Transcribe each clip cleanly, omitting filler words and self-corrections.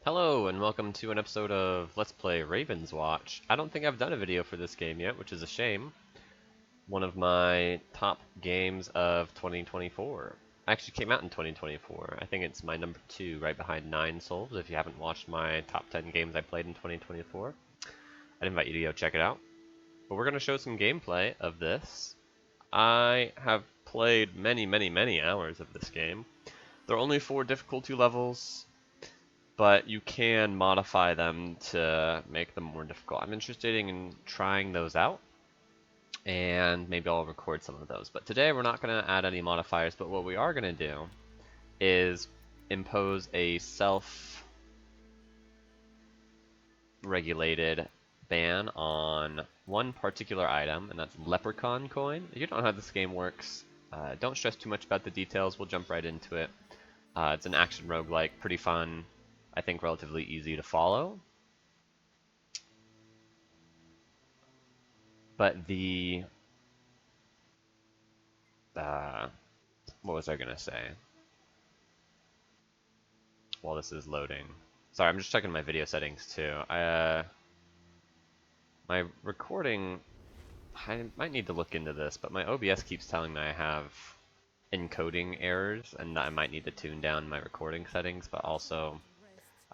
Hello and welcome to an episode of Let's Play Ravenswatch. I don't think I've done a video for this game yet, which is a shame. One of my top games of 2024. Actually came out in 2024. I think it's my number 2 right behind Nine Souls. If you haven't watched my top 10 games I played in 2024, I'd invite you to go check it out. But we're going to show some gameplay of this. I have played many hours of this game. There are only 4 difficulty levels, but you can modify them to make them more difficult. I'm interested in trying those out, and maybe I'll record some of those. But today we're not going to add any modifiers, but what we are going to do is impose a self-regulated ban on one particular item, and that's Leprechaun coin. If you don't know how this game works, don't stress too much about the details. We'll jump right into it. It's an action roguelike, pretty fun. I think relatively easy to follow. But what was I gonna say? While this is loading. Sorry, I'm just checking my video settings too. My recording, I might need to look into this, but my OBS keeps telling me I have encoding errors and that I might need to tune down my recording settings, but also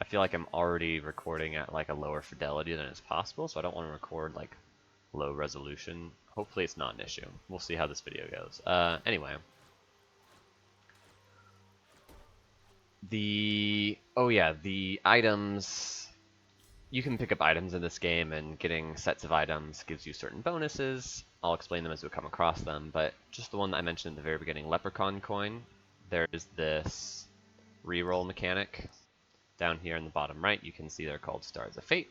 I feel like I'm already recording at like a lower fidelity than is possible, so I don't want to record like low resolution. Hopefully it's not an issue. We'll see how this video goes. Anyway. The items, you can pick up items in this game, and getting sets of items gives you certain bonuses. I'll explain them as we come across them, but just the one that I mentioned at the very beginning, Leprechaun coin, there's this reroll mechanic. Down here in the bottom right, you can see they're called Stars of Fate.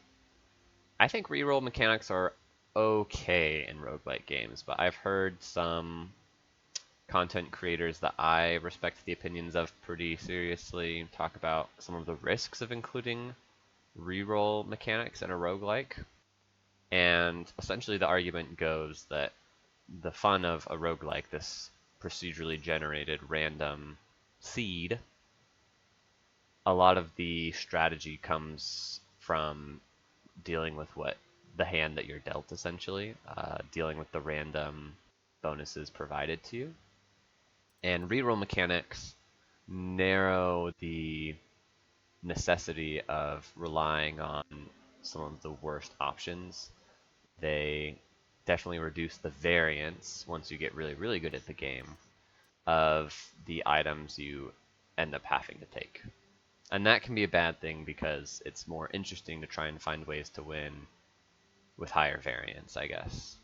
I think reroll mechanics are okay in roguelike games, but I've heard some content creators that I respect the opinions of pretty seriously talk about some of the risks of including reroll mechanics in a roguelike. And essentially the argument goes that the fun of a roguelike, this procedurally generated random seed, a lot of the strategy comes from dealing with the hand that you're dealt, essentially, dealing with the random bonuses provided to you. And reroll mechanics narrow the necessity of relying on some of the worst options. They definitely reduce the variance, once you get really good at the game, of the items you end up having to take. And that can be a bad thing because it's more interesting to try and find ways to win with higher variance, I guess.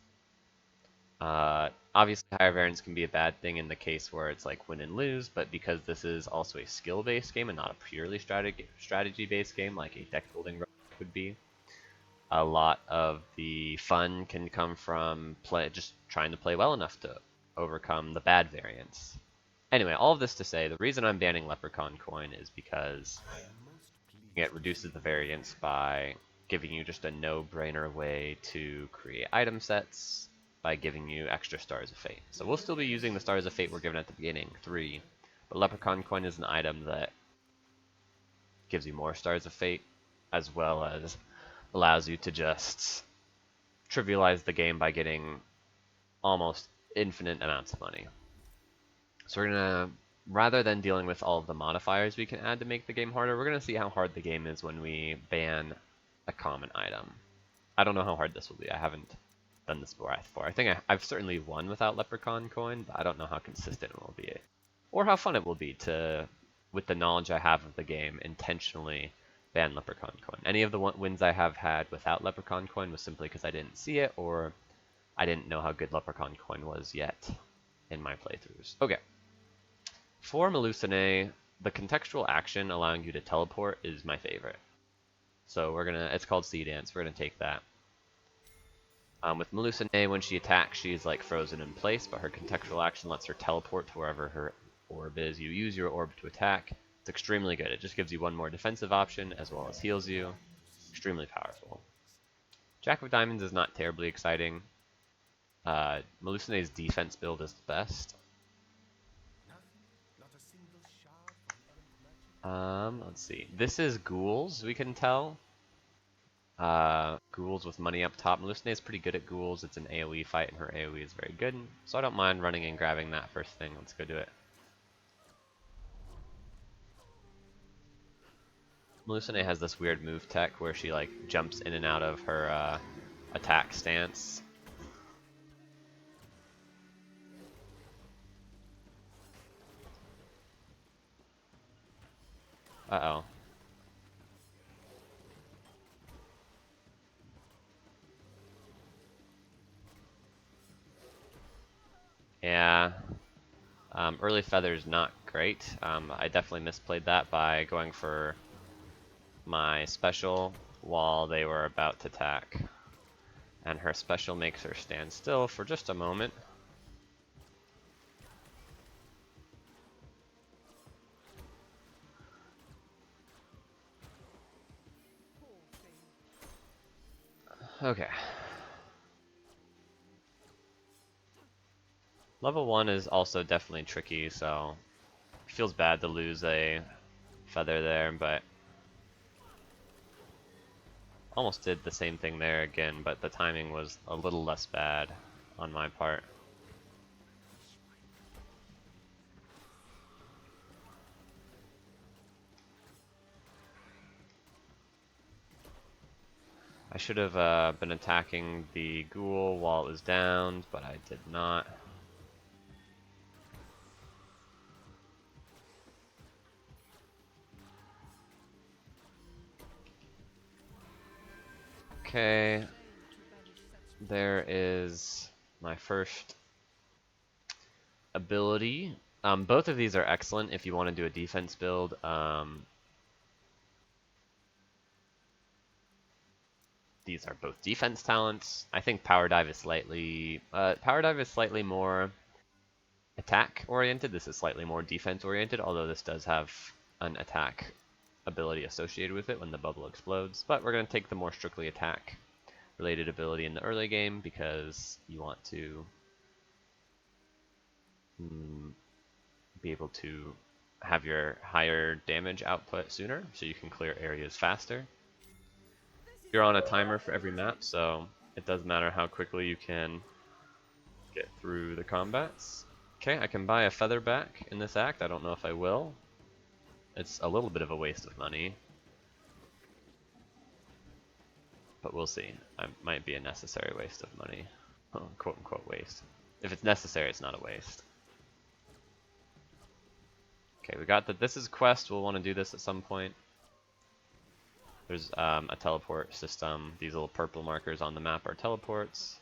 Obviously, higher variance can be a bad thing in the case where it's like win and lose, but because this is also a skill-based game and not a purely strategy-based game like a deck-building would be, a lot of the fun can come from just trying to play well enough to overcome the bad variance. Anyway, all of this to say, the reason I'm banning Leprechaun coin is because it reduces the variance by giving you just a no-brainer way to create item sets by giving you extra Stars of Fate. So we'll still be using the Stars of Fate we're given at the beginning, 3, but Leprechaun coin is an item that gives you more Stars of Fate, as well as allows you to just trivialize the game by getting almost infinite amounts of money. So we're gonna, rather than dealing with all of the modifiers we can add to make the game harder, we're gonna see how hard the game is when we ban a common item. I don't know how hard this will be. I haven't done this before. I think I've certainly won without Leprechaun coin, but I don't know how consistent it will be, or how fun it will be to, with the knowledge I have of the game, intentionally ban Leprechaun coin. Any of the wins I have had without Leprechaun coin was simply because I didn't see it, or I didn't know how good Leprechaun coin was yet in my playthroughs. Okay. For Melusine, the contextual action allowing you to teleport is my favorite. So it's called Sea Dance, we're gonna take that. With Melusine, when she attacks, she's like frozen in place, but her contextual action lets her teleport to wherever her orb is. You use your orb to attack. It's extremely good. It just gives you one more defensive option, as well as heals you. Extremely powerful. Jack of Diamonds is not terribly exciting. Melusine's defense build is the best. Let's see. This is ghouls, we can tell. Ghouls with money up top. Melusine is pretty good at ghouls. It's an AoE fight, and her AoE is very good. So I don't mind running and grabbing that first thing. Let's go do it. Melusine has this weird move tech where she like jumps in and out of her attack stance. Uh-oh. Yeah. Early feather's not great. I definitely misplayed that by going for my special while they were about to attack. And her special makes her stand still for just a moment. Okay. Level 1 is also definitely tricky, so it feels bad to lose a feather there, but almost did the same thing there again, but the timing was a little less bad on my part. I should have been attacking the ghoul while it was downed, but I did not. Okay, there is my first ability. Both of these are excellent if you want to do a defense build. These are both defense talents. I think Power Dive is slightly more attack oriented. This is slightly more defense oriented, although this does have an attack ability associated with it when the bubble explodes. But we're going to take the more strictly attack related ability in the early game because you want to be able to have your higher damage output sooner so you can clear areas faster. You're on a timer for every map, so it doesn't matter how quickly you can get through the combats. Okay, I can buy a feather back in this act. I don't know if I will. It's a little bit of a waste of money, but we'll see. It might be a necessary waste of money. Oh, quote unquote waste. If it's necessary, it's not a waste. Okay, we got that this is a quest. We'll want to do this at some point. There's a teleport system. These little purple markers on the map are teleports.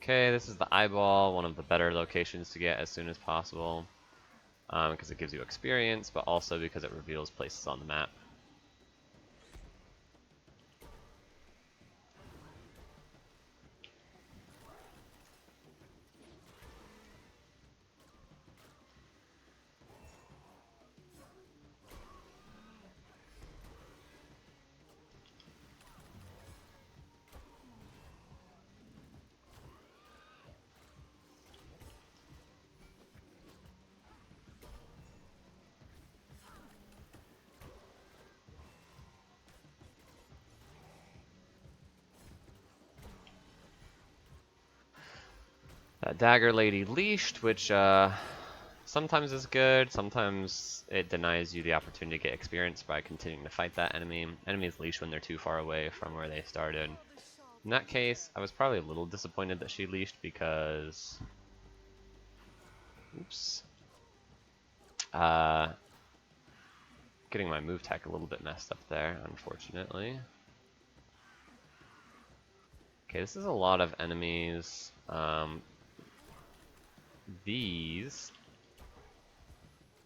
Okay, this is the eyeball, one of the better locations to get as soon as possible, because it gives you experience, but also because it reveals places on the map. Dagger Lady leashed, which sometimes is good, sometimes it denies you the opportunity to get experience by continuing to fight that enemy. Enemies leash when they're too far away from where they started. In that case, I was probably a little disappointed that she leashed because... Oops. Getting my move tech a little bit messed up there, unfortunately. Okay, this is a lot of enemies. These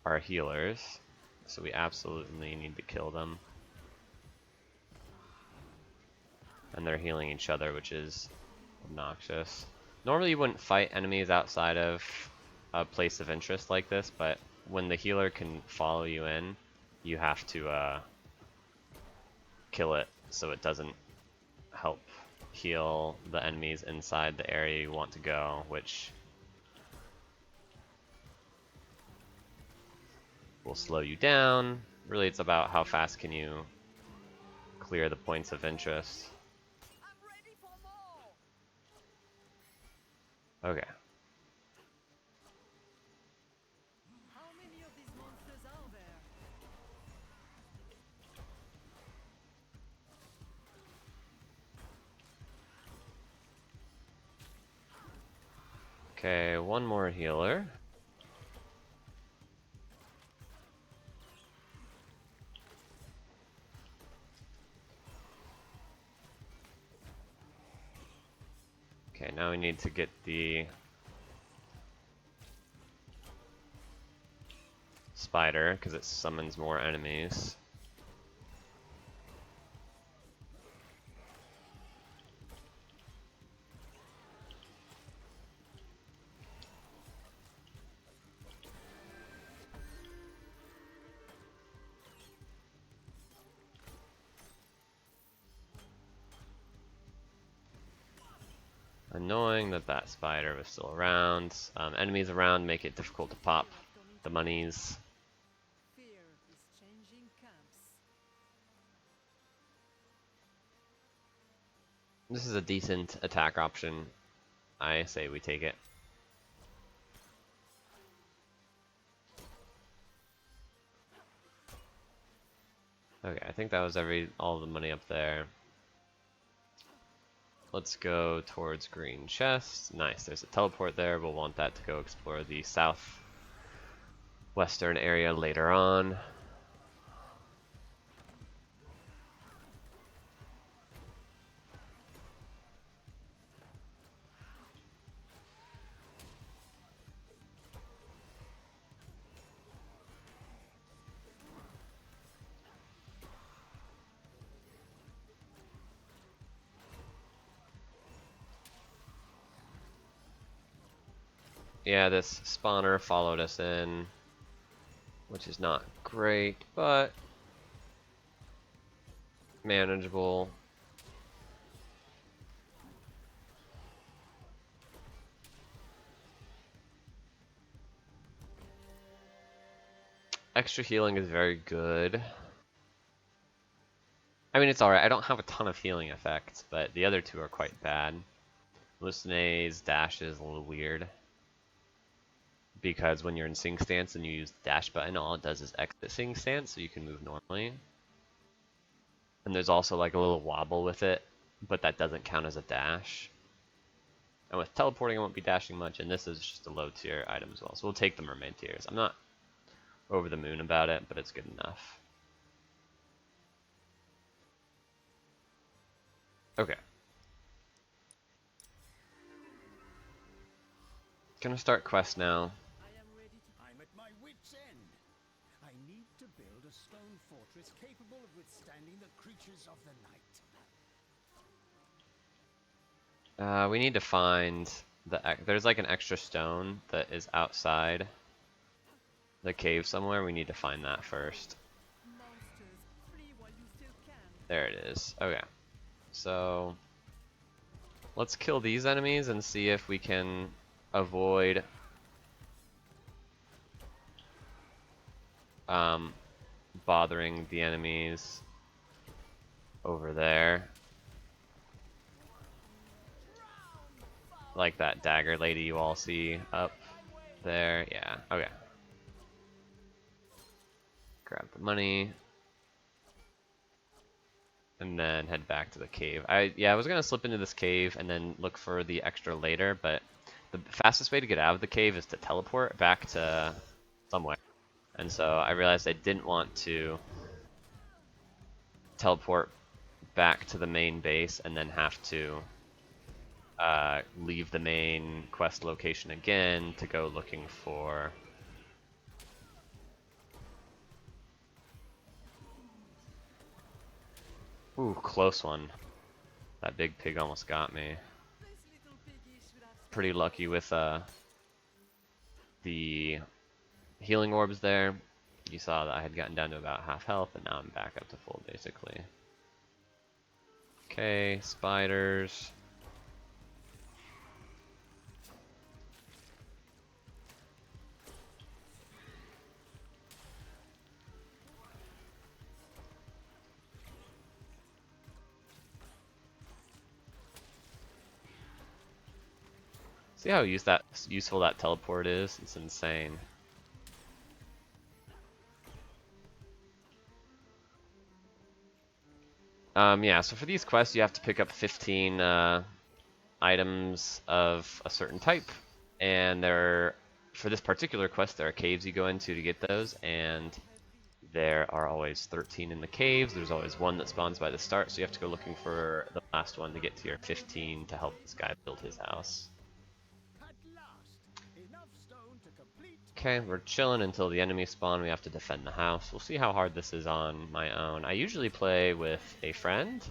are healers. So we absolutely need to kill them. And they're healing each other, which is obnoxious. Normally you wouldn't fight enemies outside of a place of interest like this, but when the healer can follow you in, you have to kill it so it doesn't help heal the enemies inside the area you want to go, which will slow you down. Really, it's about how fast can you clear the points of interest. Okay. How many of these monsters are there? Okay, one more healer. Okay, now we need to get the spider, because it summons more enemies. Annoying that that spider was still around. Enemies around make it difficult to pop the monies. Fear is changing camps. This is a decent attack option. I say we take it. Okay, I think that was all the money up there. Let's go towards green chest. Nice, there's a teleport there. We'll want that to go explore the southwestern area later on. Yeah, this spawner followed us in, which is not great, but manageable. Extra healing is very good. I mean, it's alright. I don't have a ton of healing effects, but the other two are quite bad. Lucine's dash is a little weird, because when you're in sing stance and you use the dash button, all it does is exit sing stance, so you can move normally. And there's also like a little wobble with it, but that doesn't count as a dash. And with teleporting, I won't be dashing much, and this is just a low tier item as well. So we'll take the mermaid tiers. I'm not over the moon about it, but it's good enough. Okay. Gonna start quest now. I am ready to. I'm at my wit's end. I need to build a stone fortress capable of withstanding the creatures of the night. We need to find there's like an extra stone that is outside the cave somewhere. We need to find that first. Monsters, flee while you still can. There it is. Okay. So let's kill these enemies and see if we can avoid bothering the enemies over there. Like that dagger lady you all see up there. Yeah, okay. Grab the money. And then head back to the cave. I was gonna slip into this cave and then look for the extra later, but the fastest way to get out of the cave is to teleport back to somewhere. And so I realized I didn't want to teleport back to the main base and then have to leave the main quest location again to go looking for Ooh, close one. That big pig almost got me. This little piggy should have Pretty stayed lucky with the healing orbs there. You saw that I had gotten down to about half health, and now I'm back up to full, basically. Okay, spiders. See how useful that teleport is? It's insane. Yeah, so for these quests, you have to pick up 15 items of a certain type, and for this particular quest, there are caves you go into to get those, and there are always 13 in the caves. There's always one that spawns by the start, so you have to go looking for the last one to get to your 15 to help this guy build his house. At last, enough stone to complete. Okay, we're chilling until the enemy spawn. We have to defend the house. We'll see how hard this is on my own. I usually play with a friend.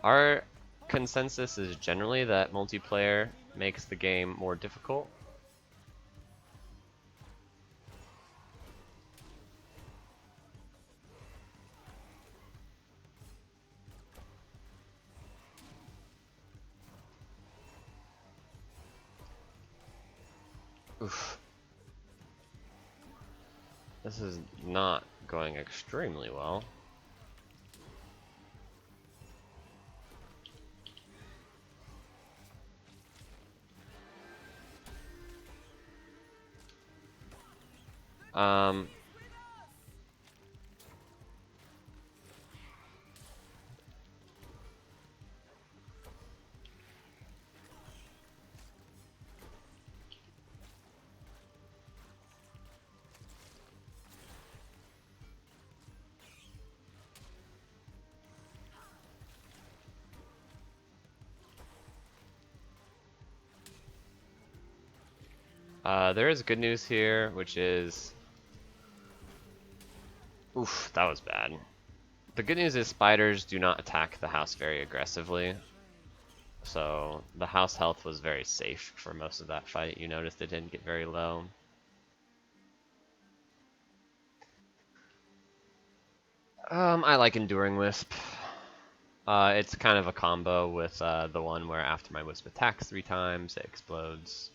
Our consensus is generally that multiplayer makes the game more difficult. Oof. This is not going extremely well. Um, there is good news here, which is... Oof, that was bad. The good news is spiders do not attack the house very aggressively. So the house health was very safe for most of that fight. You noticed it didn't get very low. I like Enduring Wisp. It's kind of a combo with the one where after my Wisp attacks 3 times, it explodes.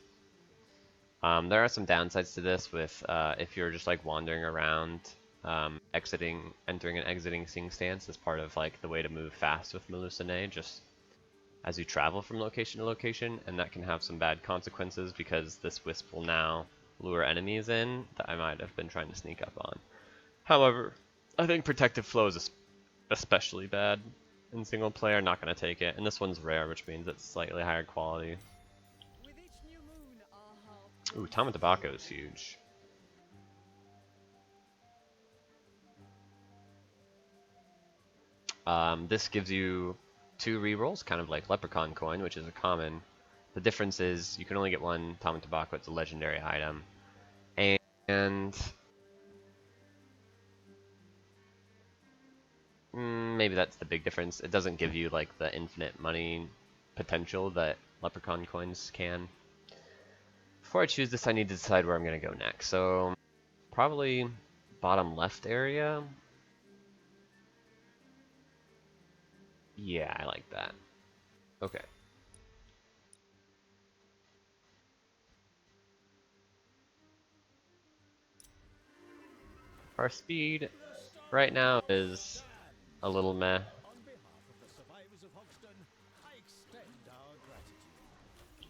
There are some downsides to this with if you're just like wandering around, entering and exiting Sing Stance as part of like the way to move fast with Melusine, just as you travel from location to location, and that can have some bad consequences because this Wisp will now lure enemies in that I might have been trying to sneak up on. However, I think Protective Flow is especially bad in single player, not going to take it, and this one's rare, which means it's slightly higher quality. with each new moon, our heart Ooh, Tom and Tobacco is huge. This gives you 2 rerolls, kind of like Leprechaun coin, which is a common. The difference is you can only get 1 Tom and Tobacco. It's a legendary item, and maybe that's the big difference. It doesn't give you like the infinite money potential that Leprechaun coins can. Before I choose this, I need to decide where I'm going to go next. So probably bottom left area. Yeah, I like that. Okay. Our speed right now is a little meh. On behalf of the survivors of Hogston, I extend our gratitude.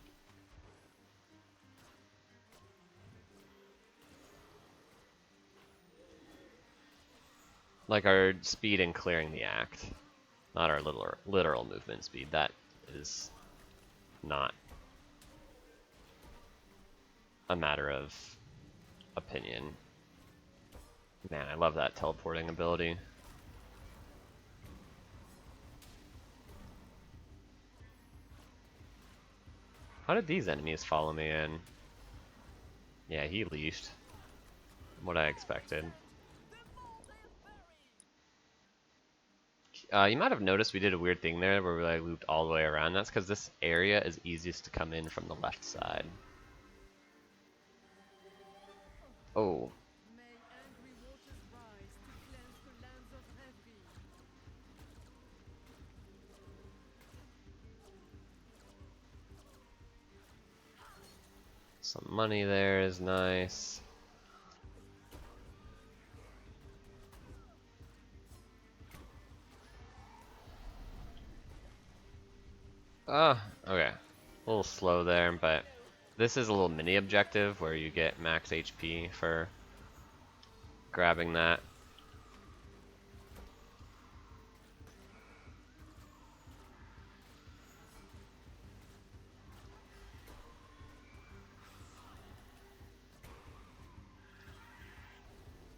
Like our speed in clearing the act, not our literal movement speed. That is not a matter of opinion. Man, I love that teleporting ability. How did these enemies follow me in? Yeah, he leashed. What I expected. You might have noticed we did a weird thing there where we like looped all the way around. That's because this area is easiest to come in from the left side. Oh, May angry waters rise to cleanse the lands of Heavy. some money there is nice. Okay. A little slow there, but this is a little mini objective where you get max HP for grabbing that.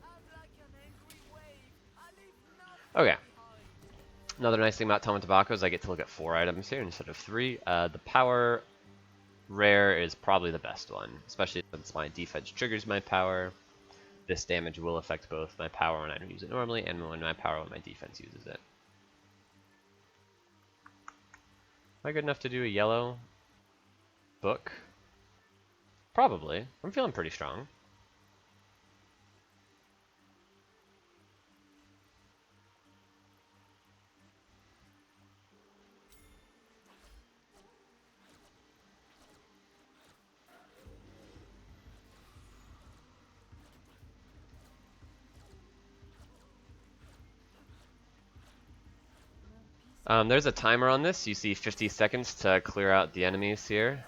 I'm like an angry wave. I leave nothing Okay. behind. Another nice thing about Toma Tobacco is I get to look at 4 items here instead of 3. The power rare is probably the best one, especially since my defense triggers my power. This damage will affect both my power when I use it normally and when my power when my defense uses it. Am I good enough to do a yellow book? Probably. I'm feeling pretty strong. There's a timer on this. You see 50 seconds to clear out the enemies here.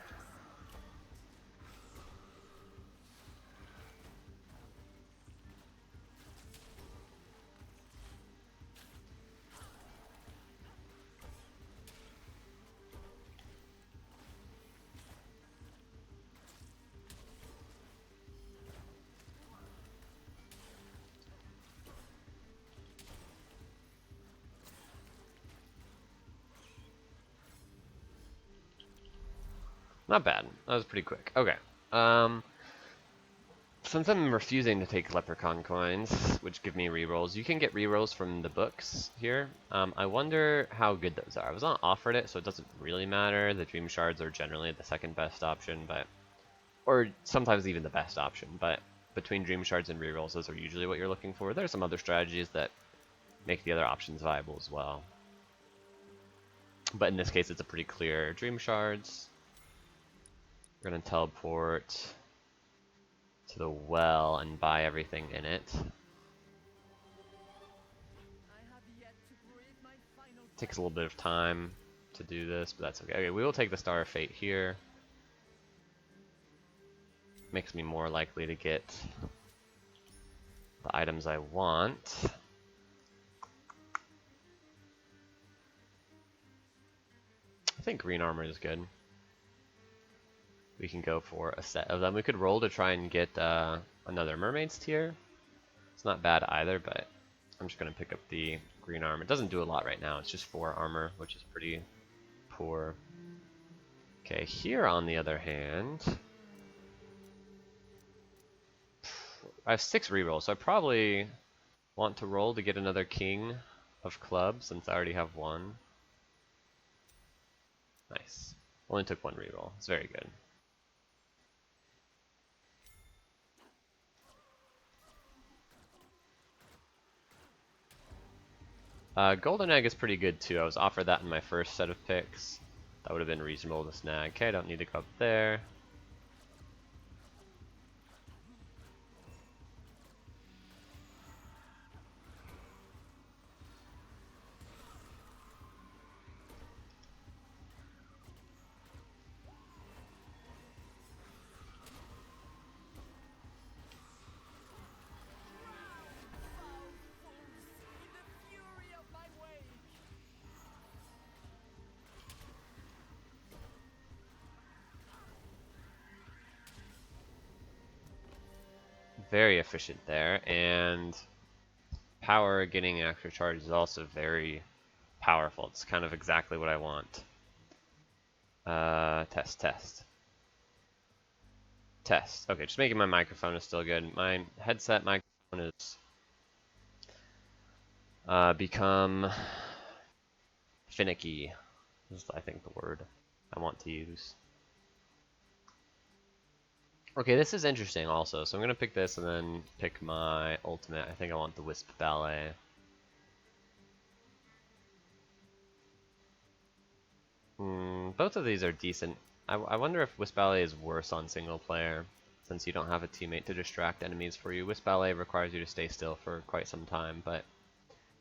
Not bad. That was pretty quick. Okay. Since I'm refusing to take Leprechaun coins, which give me rerolls, you can get rerolls from the books here. I wonder how good those are. I was not offered it, so it doesn't really matter. The Dream Shards are generally the second best option, but or sometimes even the best option. But between Dream Shards and rerolls, those are usually what you're looking for. There's some other strategies that make the other options viable as well. But in this case, it's a pretty clear Dream Shards. We're gonna teleport to the well and buy everything in it. I have yet to breathe my final Takes a little bit of time to do this, but that's okay. Okay, we will take the Star of Fate here. Makes me more likely to get the items I want. I think green armor is good. We can go for a set of them. We could roll to try and get another mermaid's tier. It's not bad either, but I'm just going to pick up the green armor. It doesn't do a lot right now. It's just 4 armor, which is pretty poor. Okay, here on the other hand, I have 6 rerolls, so I probably want to roll to get another king of clubs since I already have 1. Nice. Only took 1 reroll. It's very good. Golden Egg is pretty good too. I was offered that in my first set of picks. That would have been reasonable to snag. Okay, I don't need to go up there. in the fury of my wake. Very efficient there, and power getting an extra charge is also very powerful. It's kind of exactly what I want. Test. Okay, just making my microphone is still good. My headset microphone is become Finicky is, I think, the word I want to use. Okay, this is interesting also. So I'm going to pick this and then pick my ultimate. I think I want the Wisp Ballet. Both of these are decent. I wonder if Wisp Ballet is worse on single player, since you don't have a teammate to distract enemies for you. Wisp Ballet requires you to stay still for quite some time, but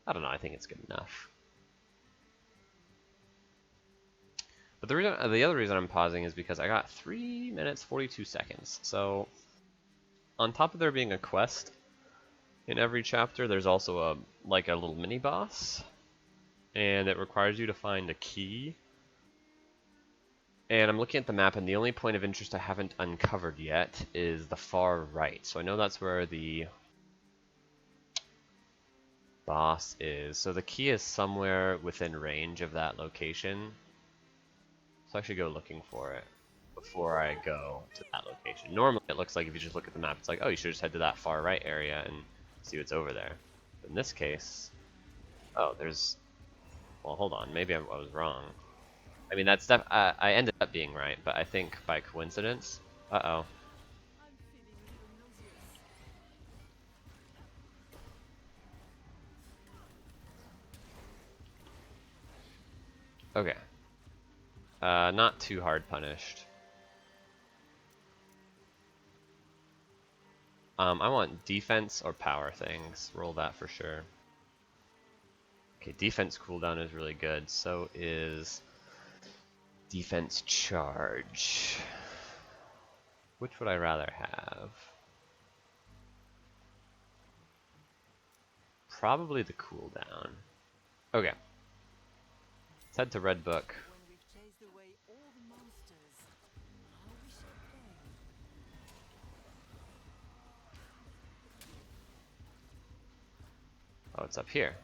I don't know, I think it's good enough. But the other reason I'm pausing is because I got 3 minutes 42 seconds. So on top of there being a quest in every chapter, there's also a little mini boss, and it requires you to find a key. And I'm looking at the map, and the only point of interest I haven't uncovered yet is the far right. So I know that's where the boss is. So the key is somewhere within range of that location. So I should go looking for it before I go to that location. Normally it looks like if you just look at the map, it's like, oh, you should just head to that far right area and see what's over there. But in this case, oh, there's, well, hold on, maybe I was wrong. I mean, I ended up being right, but I think by coincidence, uh-oh. I'm feeling a little nauseous. Okay. Not too hard punished. I want defense or power things. Roll that for sure. Okay, defense cooldown is really good. So is defense charge. Which would I rather have? Probably the cooldown. Okay. Let's head to Red Book. When we've chased away all the monsters, how we shall play. Oh, it's up here.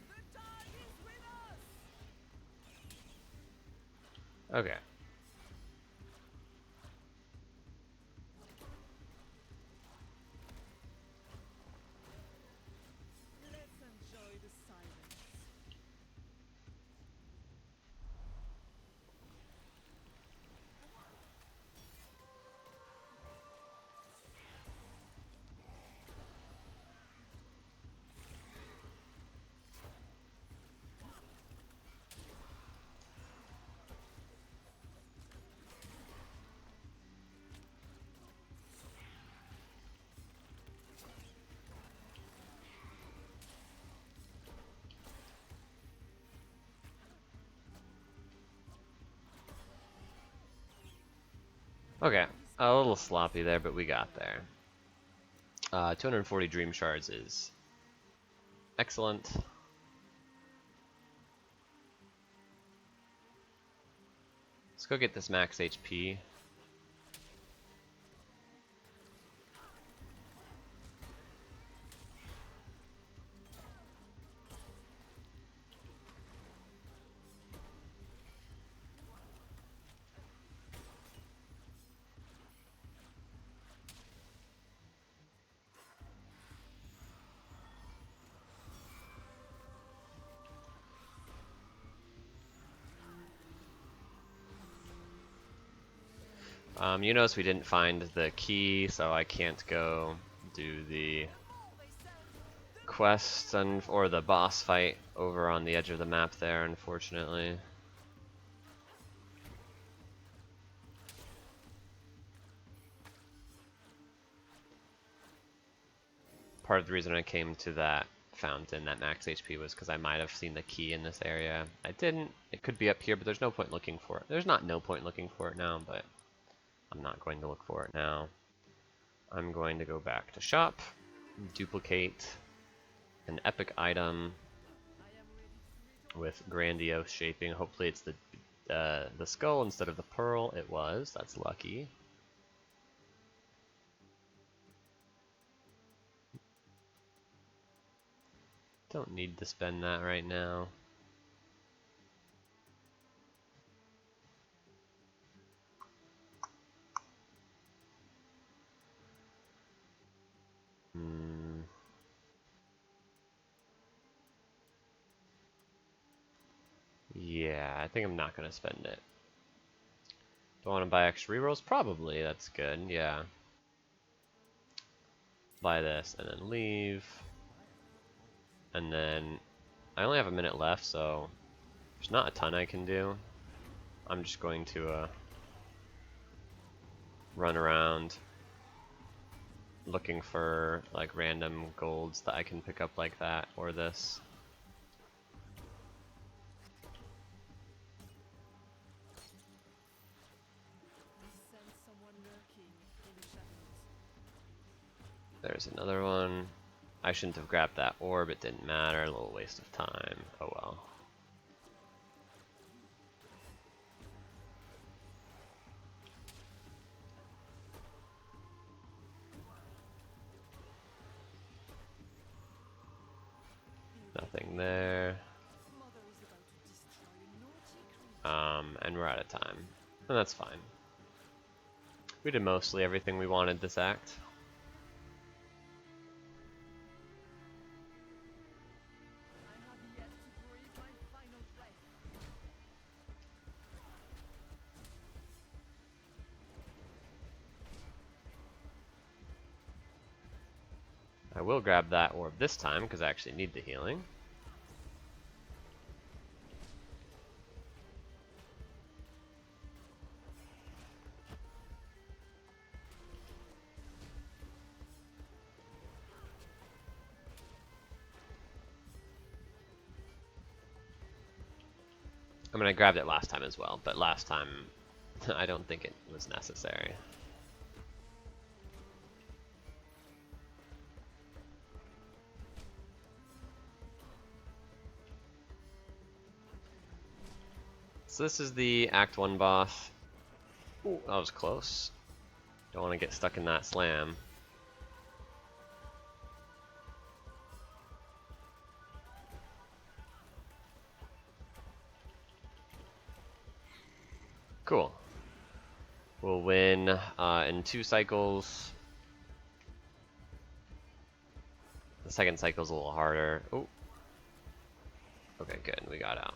The tide is with us! Okay. Let's enjoy the silence. Okay. A little sloppy there, but we got there. 240 Dream Shards is excellent. Let's go get this max HP. You notice we didn't find the key, so I can't go do the quest or the boss fight over on the edge of the map there, unfortunately. Part of the reason I came to that fountain, that max HP, was because I might have seen the key in this area. I didn't. It could be up here, but there's no point looking for it. There's not no point looking for it now, but I'm not going to look for it now. I'm going to go back to shop, duplicate an epic item with grandiose shaping. Hopefully it's the skull instead of the pearl. It was. That's lucky. Don't need to spend that right now. Yeah, I think I'm not gonna spend it. Do I want to buy extra rerolls? Probably. That's good. Yeah. Buy this and then leave. And then I only have a minute left, so there's not a ton I can do. I'm just going to run around looking for like random golds that I can pick up like that or this. We sense someone lurking in the shadows. There's another one. I shouldn't have grabbed that orb, it didn't matter, a little waste of time. Oh well. Nothing there. Mother is about to destroy a naughty creature. And we're out of time. And that's fine. We did mostly everything we wanted this act. I have yet to breathe my final breath. I will grab that orb this time because I actually need the healing. I mean, I grabbed it last time as well, but last time I don't think it was necessary. So this is the Act 1 boss. Ooh, that was close. Don't want to get stuck in that slam. Cool. We'll win in 2 cycles. The second cycle's a little harder. Oh. Okay, good. We got out.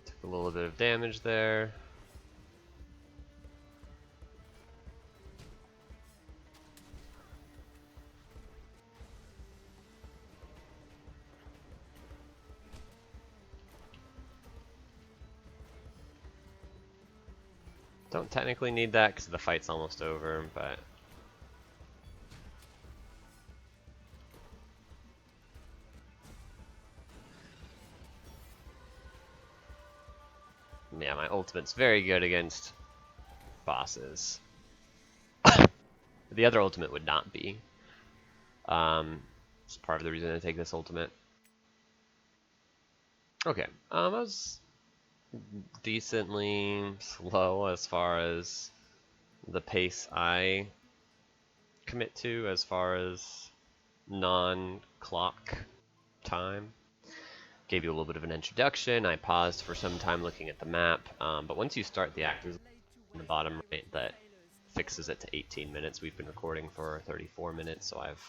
Took a little bit of damage there. Don't technically need that because the fight's almost over, but yeah, my ultimate's very good against bosses. The other ultimate would not be. It's part of the reason I take this ultimate. Okay, I was decently slow as far as the pace I commit to as far as non-clock time. Gave you a little bit of an introduction. I paused for some time looking at the map, but once you start the act, there's in the bottom right that fixes it to 18 minutes. We've been recording for 34 minutes, so I've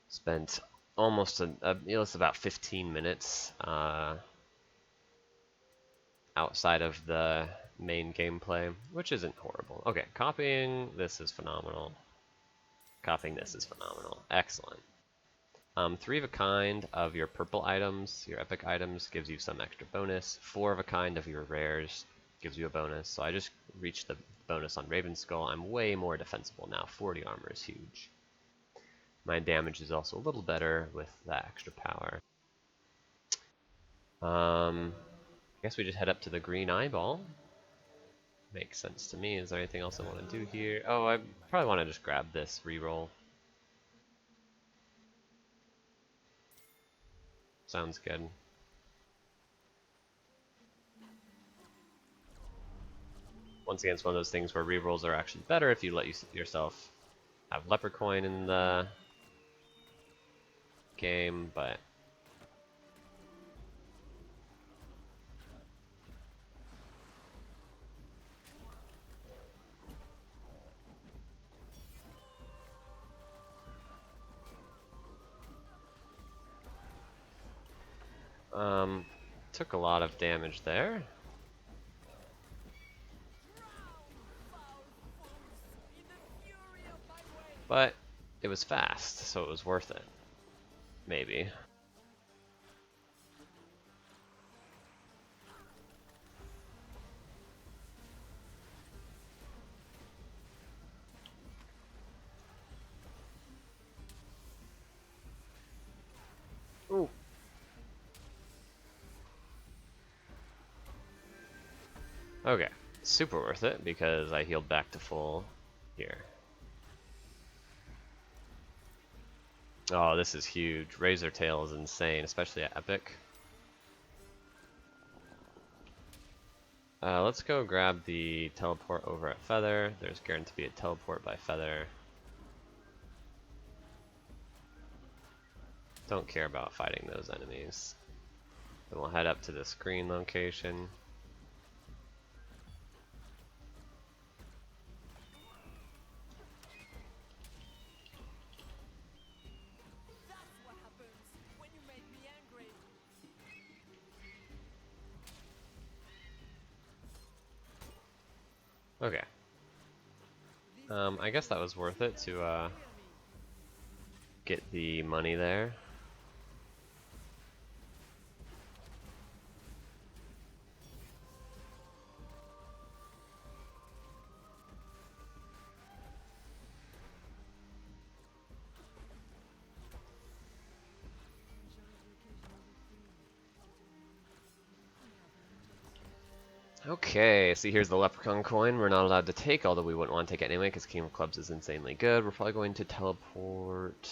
spent almost it's about 15 minutes outside of the main gameplay, which isn't horrible. Okay, copying this is phenomenal. Copying this is phenomenal. Excellent. 3 of a kind of your purple items, your epic items, gives you some extra bonus. 4 of a kind of your rares gives you a bonus. So I just reached the bonus on Raven Skull. I'm way more defensible now. 40 armor is huge. My damage is also a little better with that extra power. I guess we just head up to the green eyeball. Makes sense to me. Is there anything else I want to do here? Oh, I probably want to just grab this reroll. Sounds good. Once again, it's one of those things where rerolls are actually better if you let yourself have Leprechaun in the game, but took a lot of damage there. But it was fast, so it was worth it. Maybe. Ooh. Okay, super worth it because I healed back to full here. Oh, this is huge. Razor Tail is insane, especially at Epic. Let's go grab the teleport over at Feather. There's guaranteed to be a teleport by Feather. Don't care about fighting those enemies. Then we'll head up to this green location. That's what happens when you make me angry. Okay. I guess that was worth it to get the money there. Okay, see here's the Leprechaun coin. We're not allowed to take, although we wouldn't want to take it anyway because King of Clubs is insanely good. We're probably going to teleport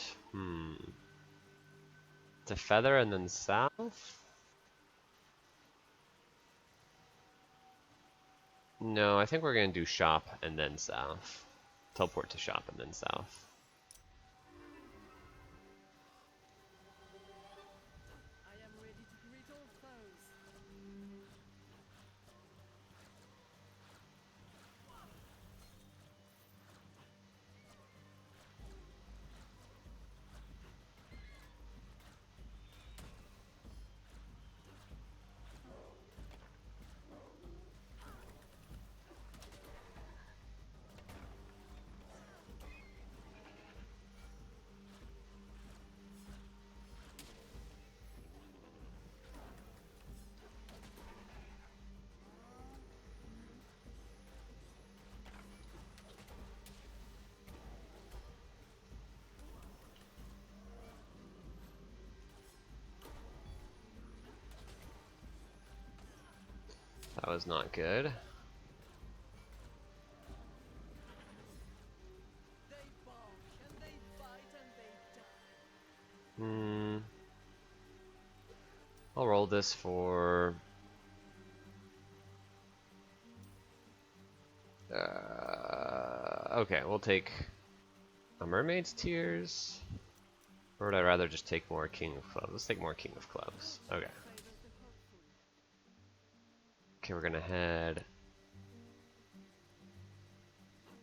to Feather and then south? No, I think we're going to do shop and then south. Teleport to shop and then south. I am ready to greet all foes. That was not good. They bark and they bite and they die. I'll roll this for... okay, we'll take a Mermaid's Tears. Or would I rather just take more King of Clubs? Let's take more King of Clubs. Okay. Favors the hopeful. Okay, we're gonna head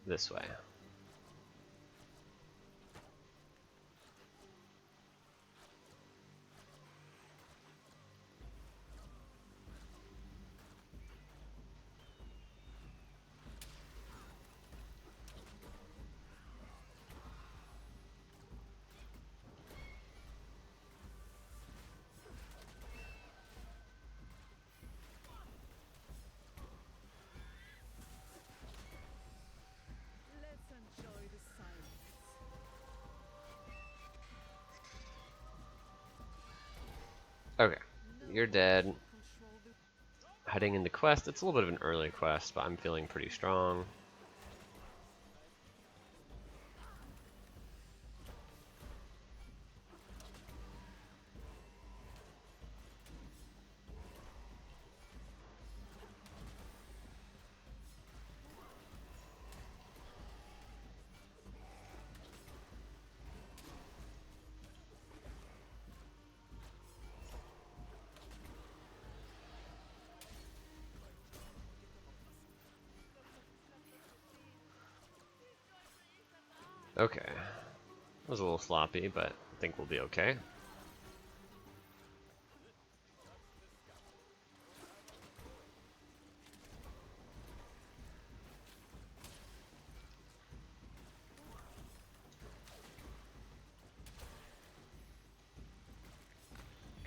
this way. Let's enjoy the silence. Okay, you're dead. Control the Heading into quest. It's a little bit of an early quest, but I'm feeling pretty strong. Okay. It was a little sloppy, but I think we'll be okay.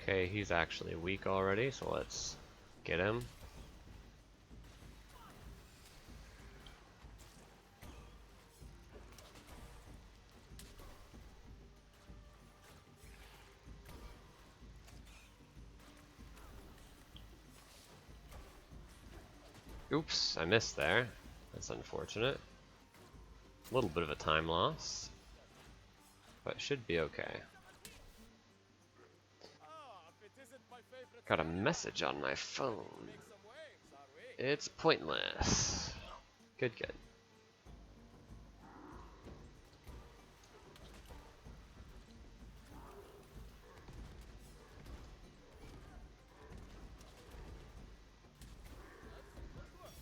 Okay, he's actually weak already, so let's get him. Oops, I missed there. That's unfortunate. A little bit of a time loss, but should be okay. Got a message on my phone. It's pointless. Good, good.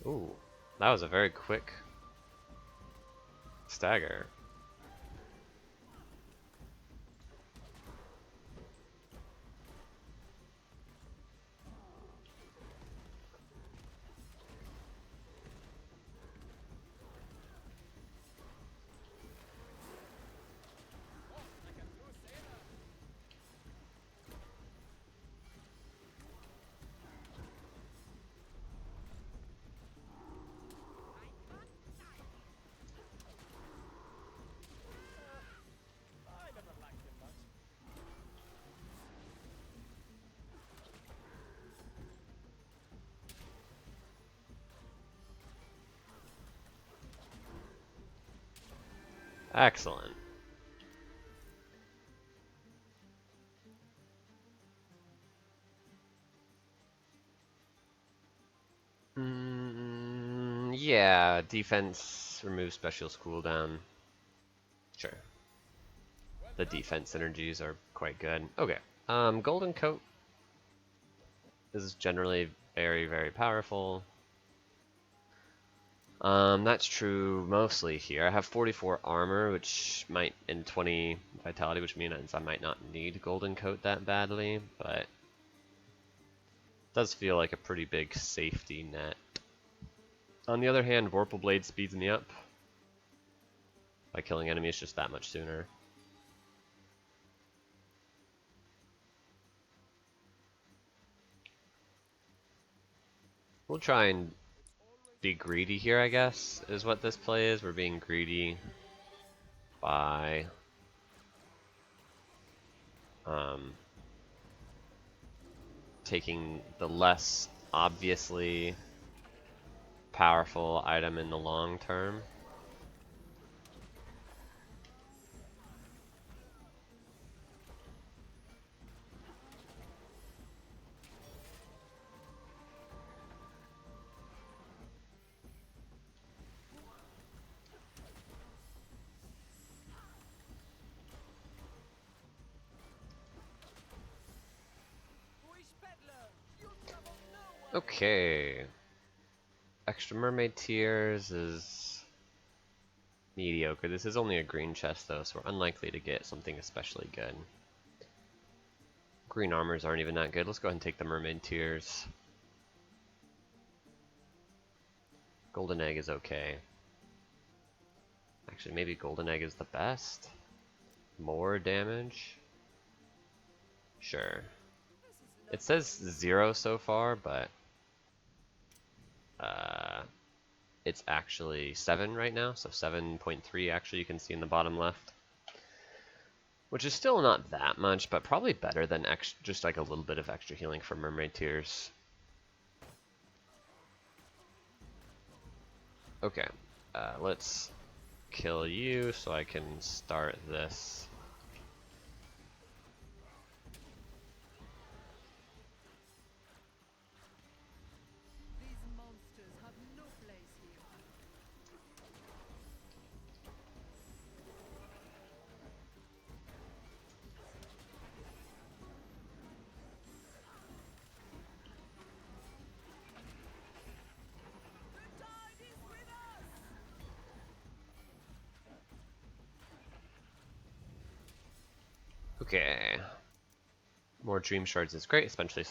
Ooh, that was a very quick stagger. Excellent. Yeah, defense removes special's cooldown. Sure. The defense synergies are quite good. Okay. Golden Coat is generally very, very powerful. That's true mostly here. I have 44 armor, which might, and 20 vitality, which means I might not need Golden Coat that badly, but it does feel like a pretty big safety net. On the other hand, Vorpal Blade speeds me up by killing enemies just that much sooner. We'll try and be greedy here, I guess, is what this play is. We're being greedy by taking the less obviously powerful item in the long term. Okay. Extra Mermaid Tears is mediocre. This is only a green chest though, so we're unlikely to get something especially good. Green armors aren't even that good. Let's go ahead and take the Mermaid Tears. Golden Egg is okay. Actually, maybe Golden Egg is the best. More damage? Sure. It says 0 so far, but it's actually 7 right now, so 7.3 actually you can see in the bottom left. Which is still not that much, but probably better than just like a little bit of extra healing for Mermaid Tears. Okay, let's kill you so I can start this. These monsters have no place here. The tide is with us! Okay. More dream shards is great, especially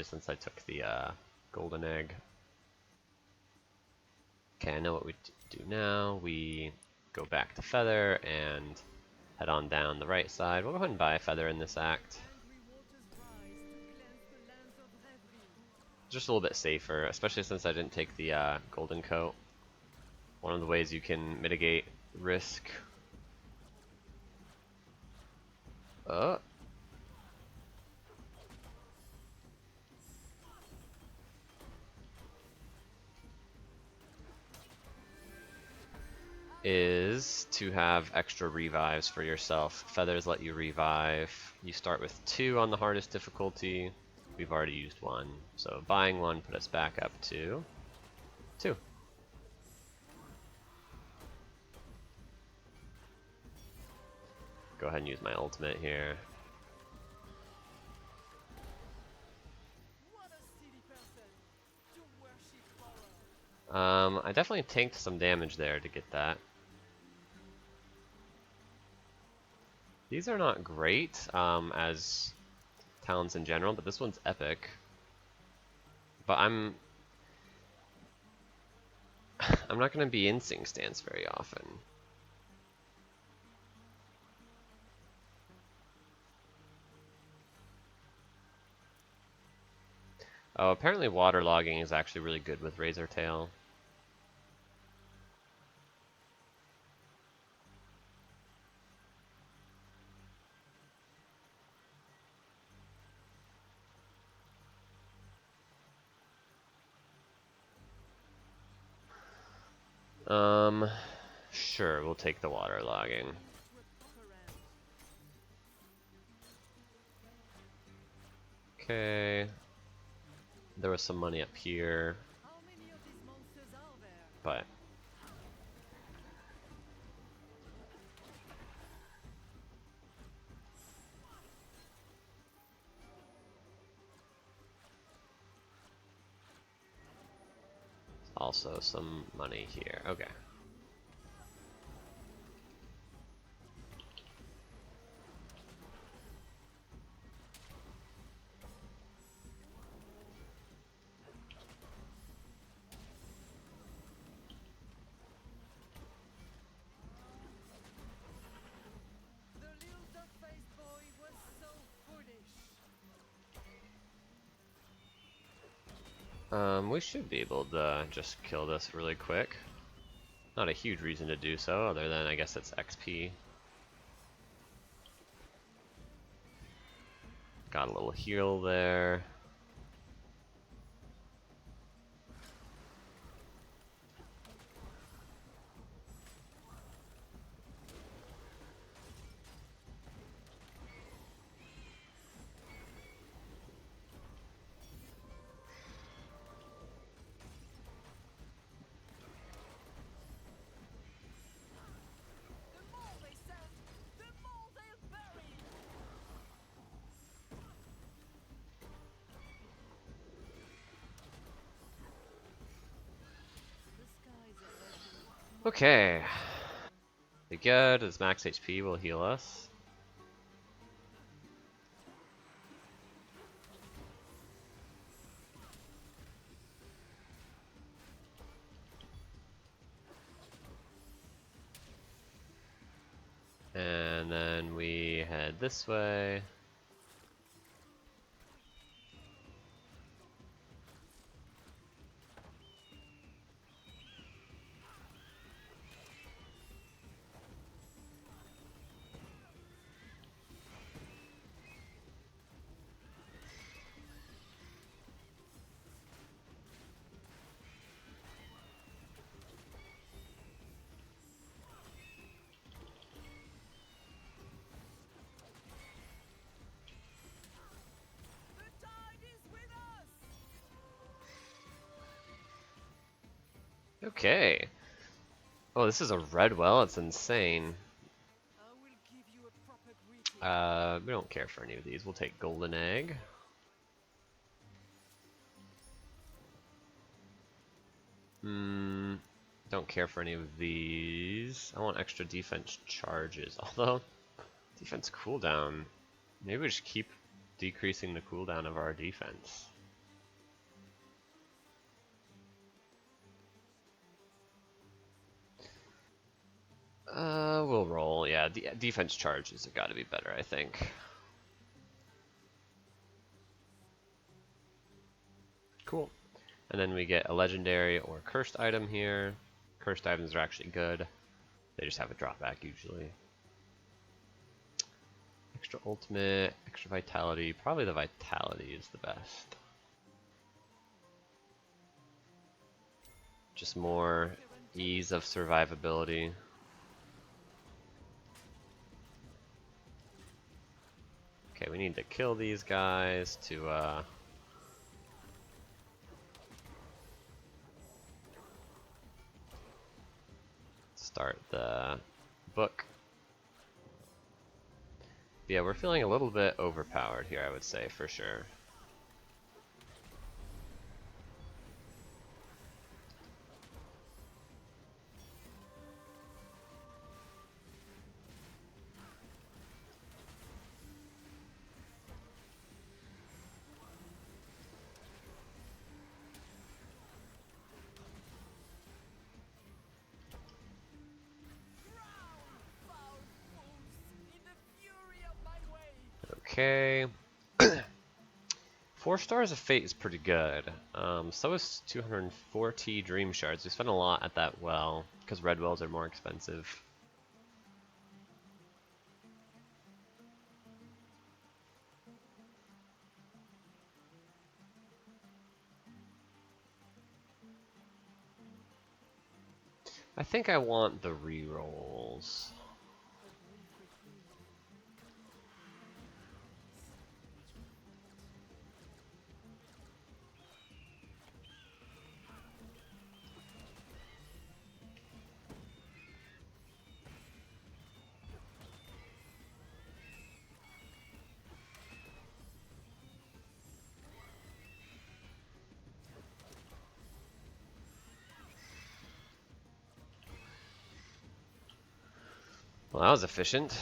since I took the golden egg. Okay, I know what we do now. We go back to Feather and head on down the right side. We'll go ahead and buy a Feather in this act. Angry waters rise to cleanse the lands of Reverie. Just a little bit safer, especially since I didn't take the golden coat. One of the ways you can mitigate risk. Uh, is to have extra revives for yourself. Feathers let you revive. You start with 2 on the hardest difficulty. We've already used 1, so buying 1 put us back up to 2. Go ahead and use my ultimate here. What a silly person to worship power. I definitely tanked some damage there to get that. These are not great as talents in general, but this one's epic. But I'm not going to be in Sing Stance very often. Oh, apparently waterlogging is actually really good with Razor Tail. Sure, we'll take the waterlogging. To a proper end. Okay. There was some money up here, How many of these monsters are there? but also some money here. Okay. The little duck-faced boy was so foolish. We should be able to just kill this really quick. Not a huge reason to do so, other than I guess it's XP. Got a little heal there. The more they send, the more they'll bury. The skies are open. Okay. Be good, as max HP will heal us. And then we head this way. The tide is with us. Okay. Oh, this is a red well, it's insane. I will give you a proper greeting. We don't care for any of these. We'll take golden egg. Don't care for any of these. I want extra defense charges, although defense cooldown Maybe we just keep decreasing the cooldown of our defense. We'll roll. Yeah, defense charges have got to be better, I think. Cool. And then we get a legendary or cursed item here. Cursed items are actually good. They just have a drawback usually. Extra ultimate, extra vitality. Probably the vitality is the best. Just more ease of survivability. Okay, we need to kill these guys to start the book. Yeah, we're feeling a little bit overpowered here, I would say, for sure. Okay. 4 stars of fate is pretty good. So is 240 dream shards. We spent a lot at that well because red wells are more expensive. I think I want the rerolls. Well, that was efficient.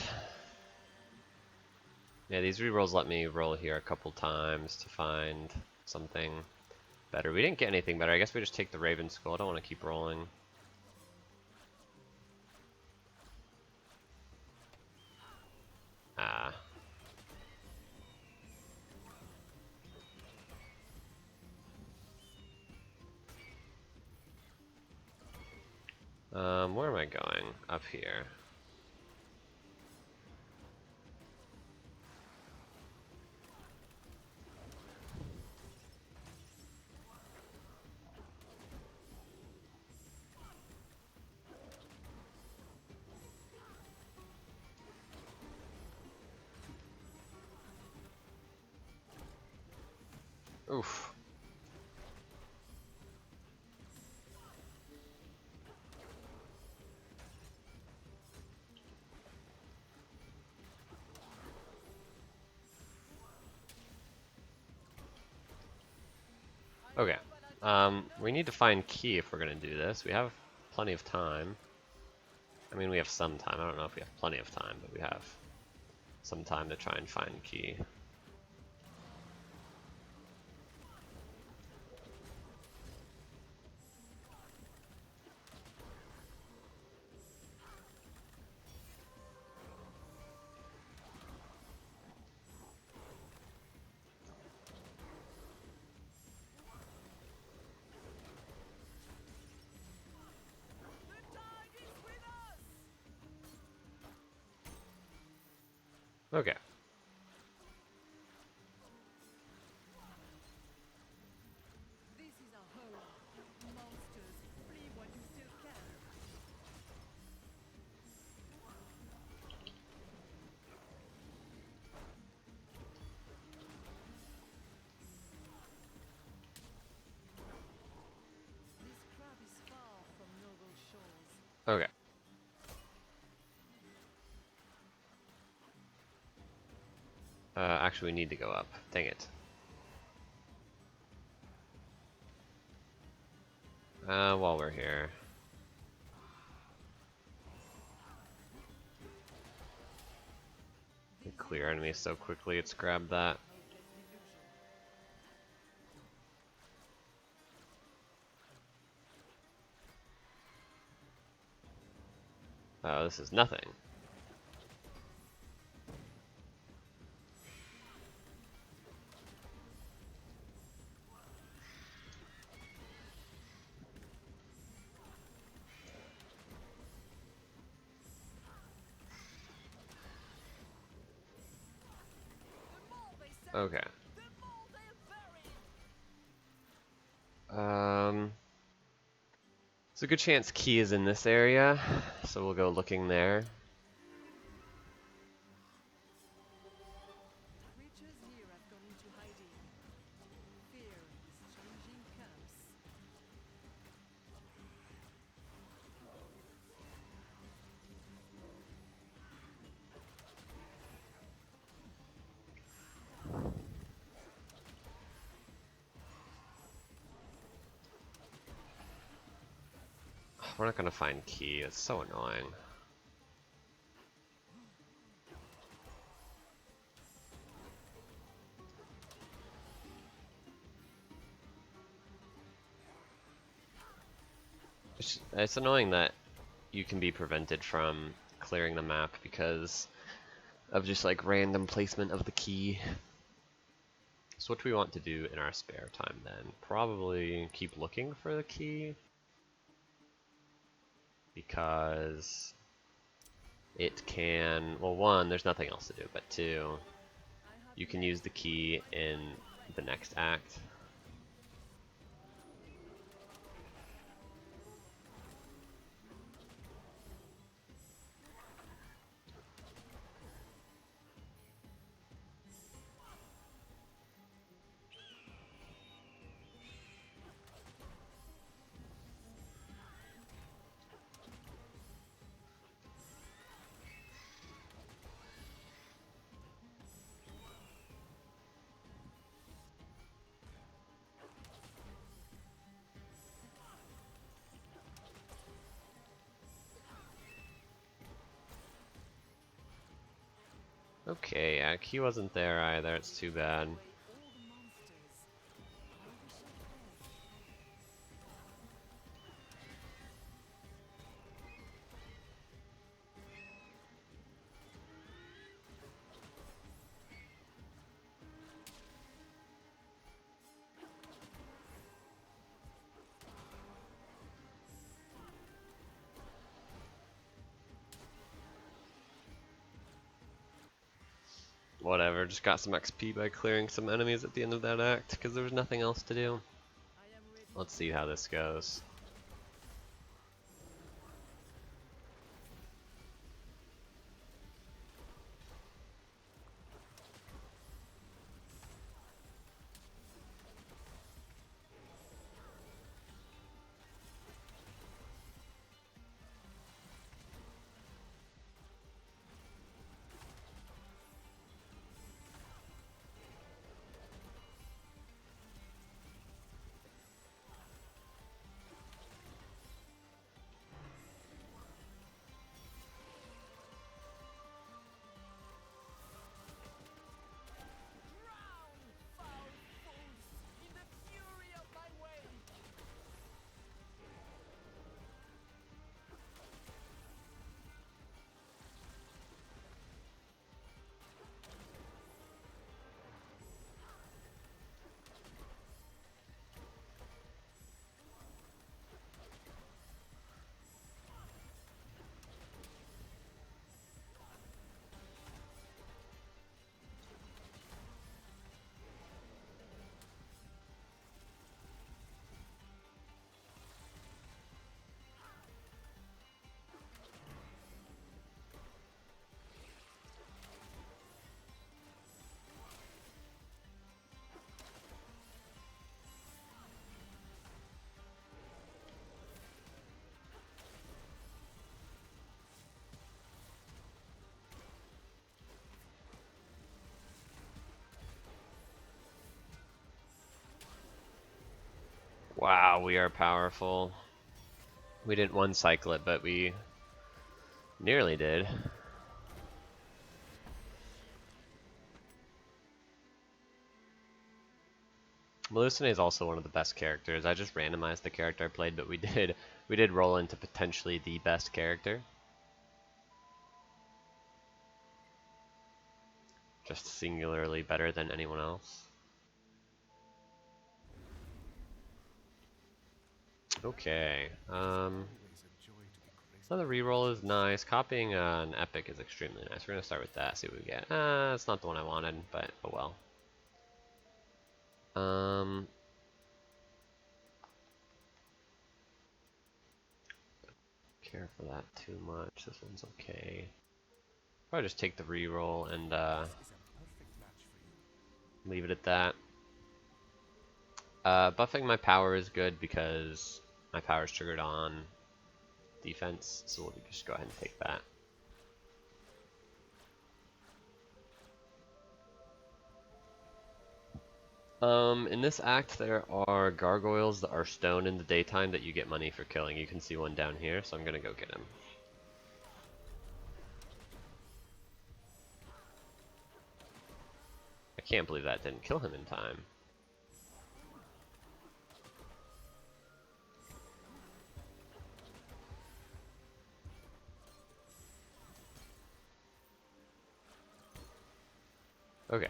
Yeah, these rerolls let me roll here a couple times to find something better. We didn't get anything better. I guess we just take the Raven Skull. I don't want to keep rolling. Ah. Where am I going? Up here. Oof. Okay. We need to find key if we're gonna do this. We have plenty of time. I mean, we have some time. I don't know if we have plenty of time, but we have some time to try and find key. Okay. This is a horror. Monsters, flee while you still can. This crab is far from noble shores. Okay. Actually, we need to go up. Dang it. While we're here. clear enemies so quickly, it's grabbed that. Oh, this is nothing. Okay. There's a good chance Key is in this area, so we'll go looking there. Creatures here have gone into hiding. Fear is changing camps. We're not gonna find Key, it's so annoying. It's annoying that you can be prevented from clearing the map because of just like random placement of the key. So what do we want to do in our spare time then? Probably keep looking for the key, because it can, well, one, there's nothing else to do, but two, you can use the key in the next act. Okay, yeah, key wasn't there either, it's too bad. Away all the monsters. How we shall play. Whatever, just got some XP by clearing some enemies at the end of that act, because there was nothing else to do. I am ready. Let's see how this goes. Drown, foul fools, in the fury of my way. Wow, we are powerful. We didn't one cycle it, but we nearly did. Melusine is also one of the best characters. I just randomized the character I played, but we did roll into potentially the best character. Just singularly better than anyone else. Okay. Another reroll is nice. Copying an epic is extremely nice. We're gonna start with that. See what we get. It's not the one I wanted, but oh well. Care for that too much. This one's okay. Probably just take the reroll and leave it at that. Buffing my power is good because my power is triggered on defense, so we'll just go ahead and take that. In this act, there are gargoyles that are stone in the daytime that you get money for killing. You can see one down here, so I'm gonna go get him. I can't believe that didn't kill him in time. Okay.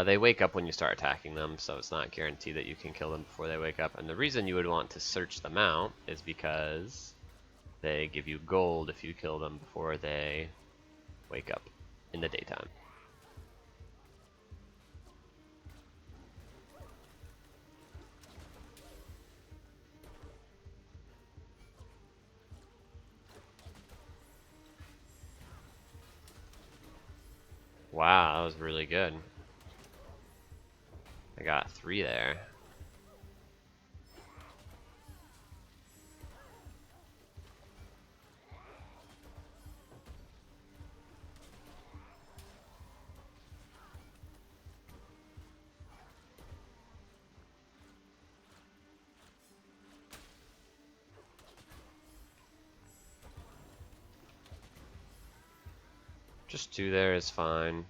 They wake up when you start attacking them, so it's not guaranteed that you can kill them before they wake up. And the reason you would want to search them out is because they give you gold if you kill them before they wake up in the daytime. Wow, that was really good. I got 3 there. Just 2 there is fine.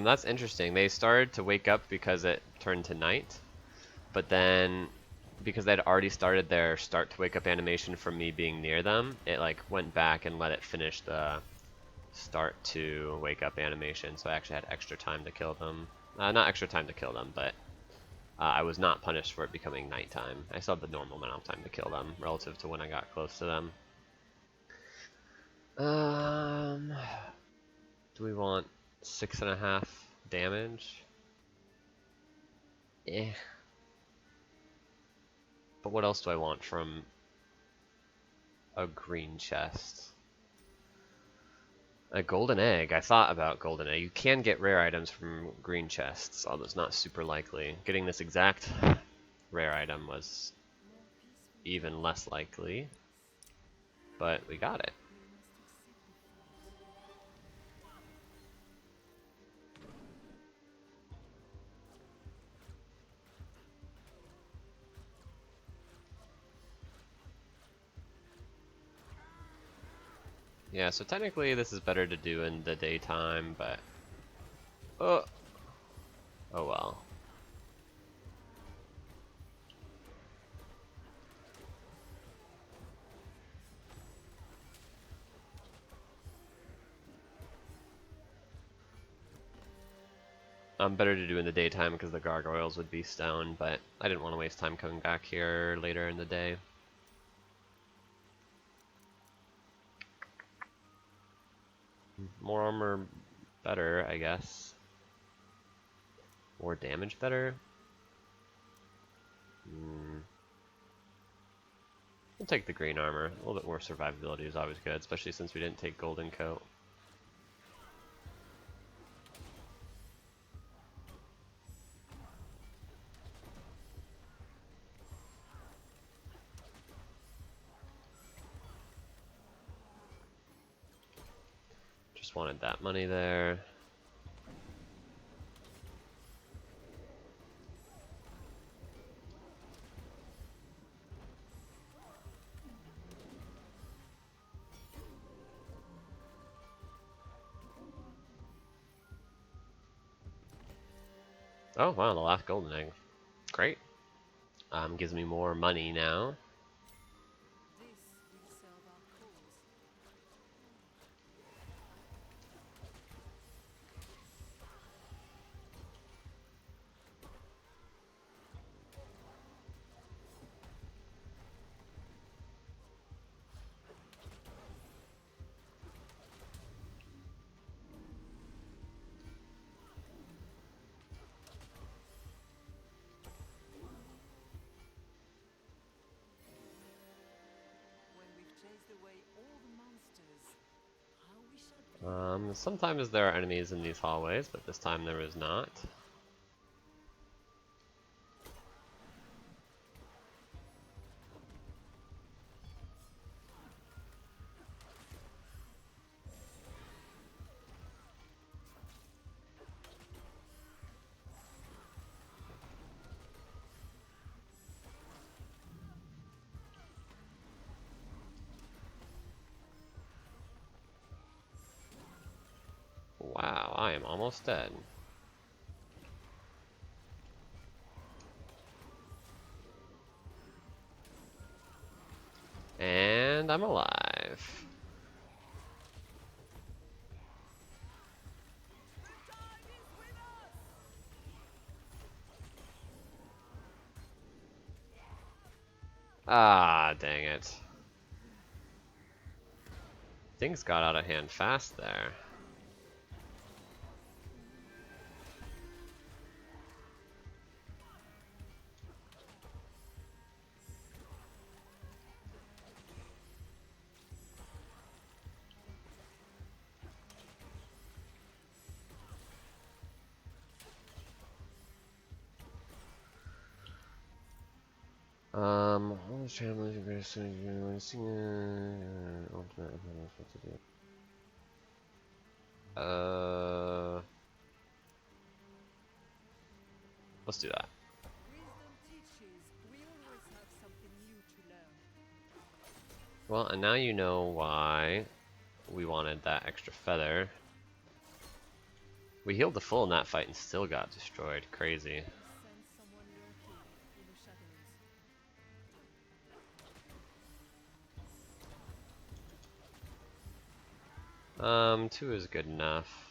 That's interesting. They started to wake up because it turned to night, but then because they'd already started their start to wake up animation from me being near them, it like went back and let it finish the start to wake up animation, so I actually had extra time to kill them. Not extra time to kill them, but I was not punished for it becoming nighttime. I still had the normal amount of time to kill them relative to when I got close to them. Do we want 6.5 damage? Eh. But what else do I want from a green chest? A golden egg. I thought about golden egg. You can get rare items from green chests, although it's not super likely. Getting this exact rare item was even less likely, but we got it. Yeah, so technically this is better to do in the daytime, but oh well. Better to do in the daytime because the gargoyles would be stoned, but I didn't want to waste time coming back here later in the day. More armor better, I guess. More damage better? We'll take the green armor. A little bit more survivability is always good, especially since we didn't take golden coat. just wanted that money there. Oh wow, the last golden egg. Great. Gives me more money now. This will serve our cause. When we've chased away all the monsters, how we shall be. Sometimes there are enemies in these hallways, but this time there is not. Wow, I am almost dead. And I'm alive. Time is with us! Ah, dang it. Things got out of hand fast there. All the channels are very soon you see ultimate what to do. Let's do that. Wisdom teaches. We always have something new to learn. Well, and now you know why we wanted that extra feather. We healed the full in that fight and still got destroyed. Crazy. We sense someone lurking in the shadows. 2 is good enough.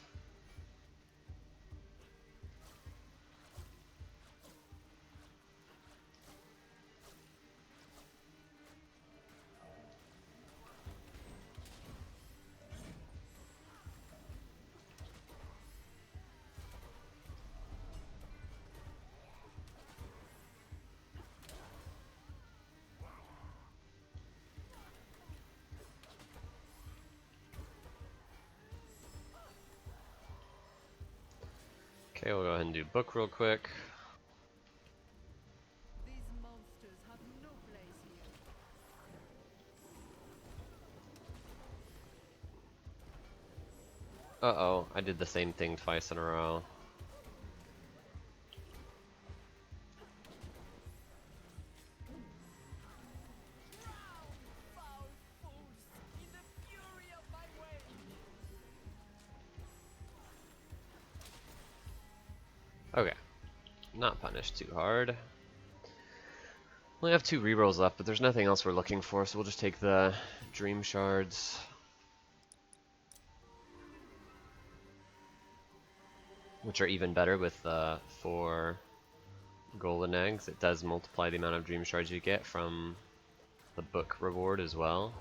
Okay, we'll go ahead and do book real quick. These monsters have no place here. Uh-oh, I did the same thing twice in a row. Drown, foul fools, in the fury of my way! Okay, not punished too hard. We only have 2 rerolls left, but there's nothing else we're looking for, so we'll just take the dream shards. Which are even better with 4 golden eggs. It does multiply the amount of dream shards you get from the book reward as well.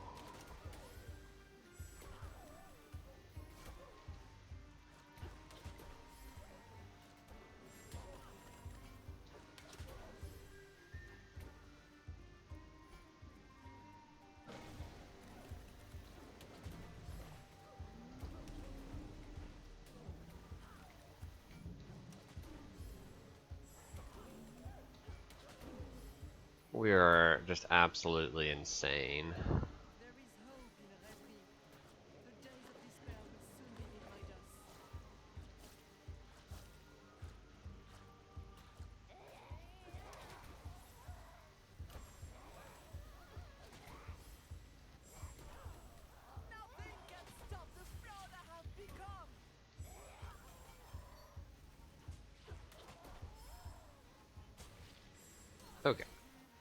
We are just absolutely insane. There is hope in Reverie. The days of despair will soon be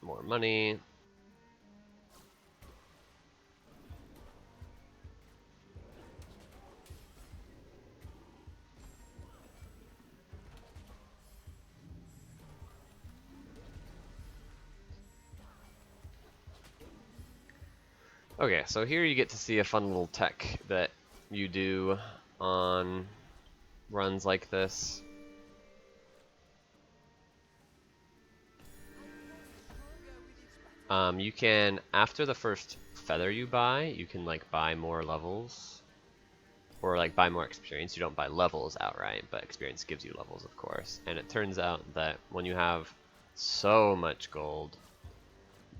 more money. Okay, so here you get to see a fun little tech that you do on runs like this. You can, after the first feather you buy, you can like buy more levels. Or like buy more experience. You don't buy levels outright, but experience gives you levels, of course. And it turns out that when you have so much gold,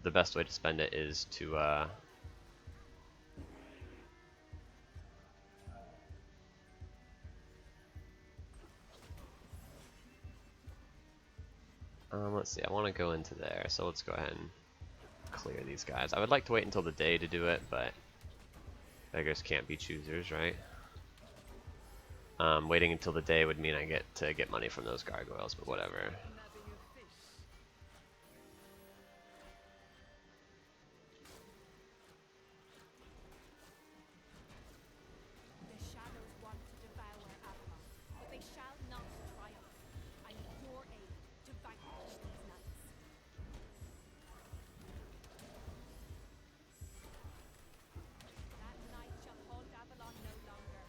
the best way to spend it is to let's see, I want to go into there, so let's go ahead and clear these guys. I would like to wait until the day to do it, but beggars can't be choosers, right? Waiting until the day would mean I get to get money from those gargoyles, but whatever. Nabbing a fish. The shadows want to devour Avalon, but they shall not triumph. I need your aid to vanquish these knights. That night shall haunt Avalon no longer.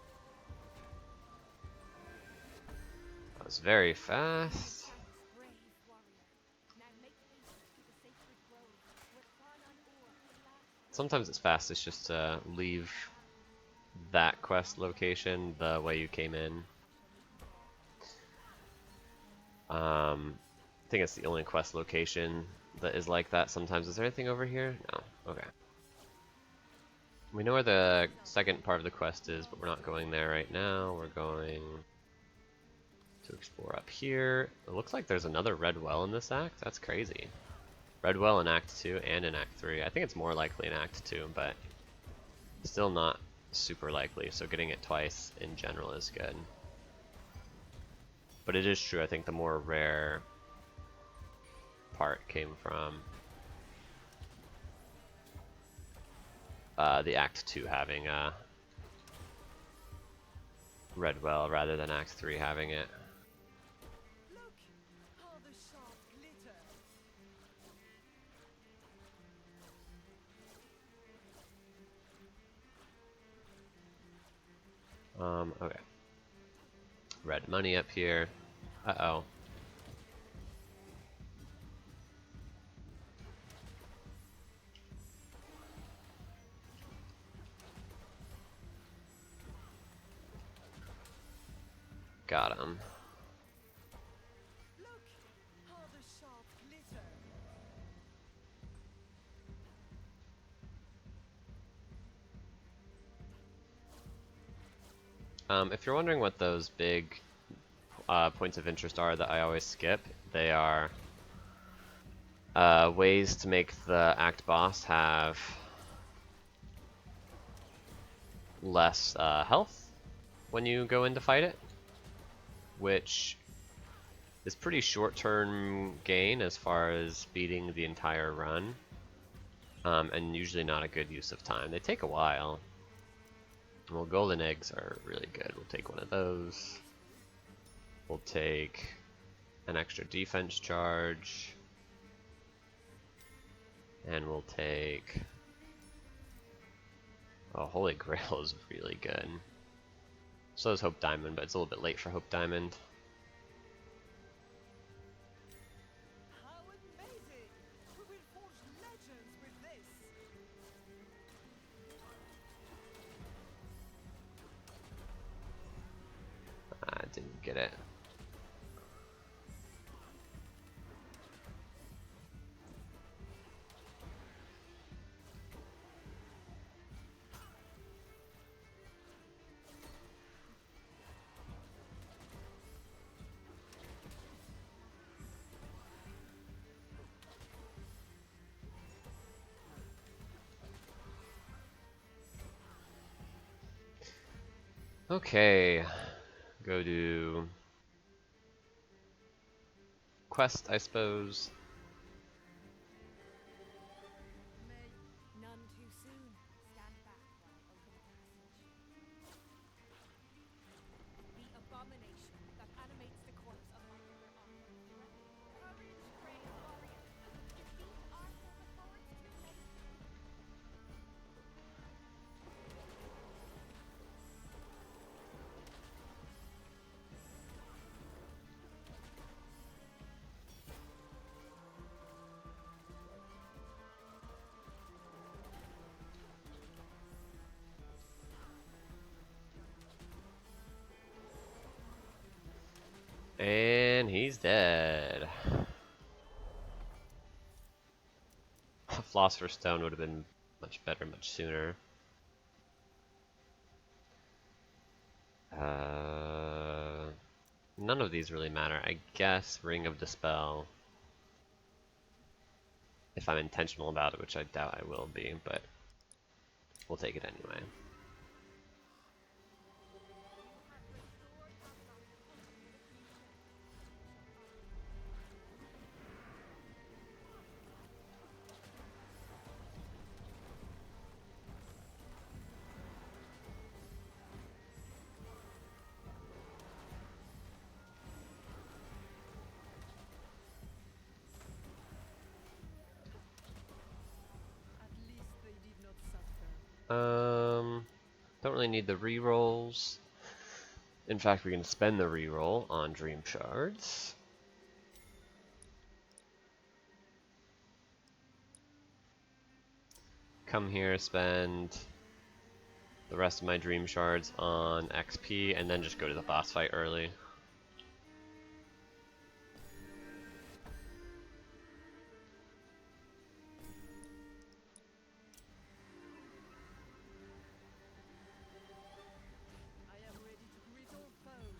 That was very fast. Thanks, brave warrior. Now make haste to the sacred grove, where Kwan Ur will last. Sometimes it's fastest just to leave that quest location the way you came in. I think it's the only quest location that is like that sometimes. Is there anything over here? No. Okay. We know where the second part of the quest is, but we're not going there right now. We're going to explore up here. It looks like there's another red well in this act. That's crazy. Red well in Act 2 and in Act 3. I think it's more likely in Act 2, but still not super likely, so getting it twice in general is good. But it is true, I think the more rare part came from the Act 2 having a red well rather than Act 3 having it. Look, how the sharp glitter. Okay. Red money up here. Uh-oh. Got him. Look, how the sharp glitter. If you're wondering what those big points of interest are that I always skip, they are ways to make the act boss have less health when you go in to fight it, which is pretty short-term gain as far as beating the entire run, and usually not a good use of time. They take a while. Well, golden eggs are really good. We'll take one of those. We'll take an extra defense charge. And we'll take... Oh, Holy Grail is really good. So is Hope Diamond, but it's a little bit late for Hope Diamond. How amazing! We will forge legends with this. I didn't get it. Okay, go to quest, I suppose. dead. Philosopher's Stone would have been much better, much sooner. None of these really matter. I guess Ring of Dispel. If I'm intentional about it, which I doubt I will be, but we'll take it anyway. At least they did not suffer. Don't really need the rerolls. In fact, we can spend the reroll on Dream Shards. Come here, spend the rest of my Dream Shards on XP, and then just go to the boss fight early. I am ready to greet all foes.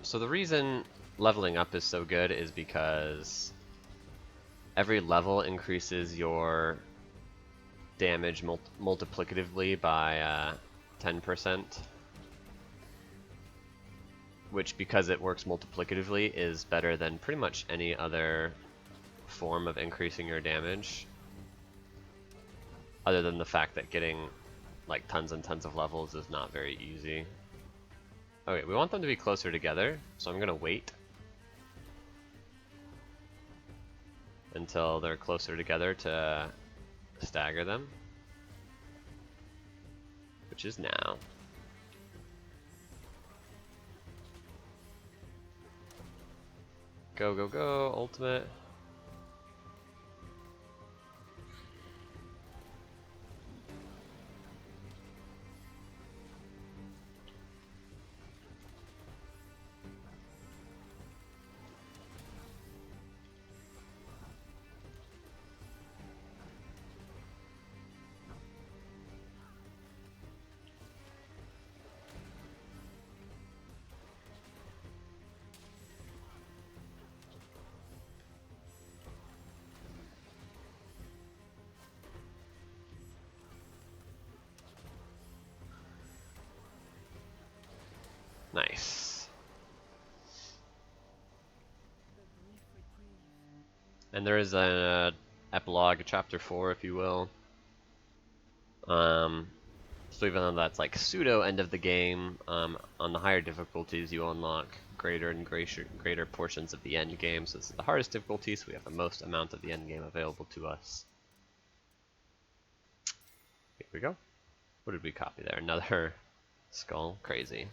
So the reason leveling up is so good is because every level increases your damage multiplicatively by 10%, which, because it works multiplicatively, is better than pretty much any other form of increasing your damage, other than the fact that getting like tons and tons of levels is not very easy. Okay, we want them to be closer together, so I'm gonna wait until they're closer together to stagger them, which is now. Go, go, go, ultimate. Nice. And there is an epilogue, chapter 4, if you will. So even though that's like pseudo end of the game, on the higher difficulties you unlock greater and greater portions of the end game. So this is the hardest difficulty, so we have the most amount of the end game available to us. Here we go. What did we copy there? Another skull? Crazy.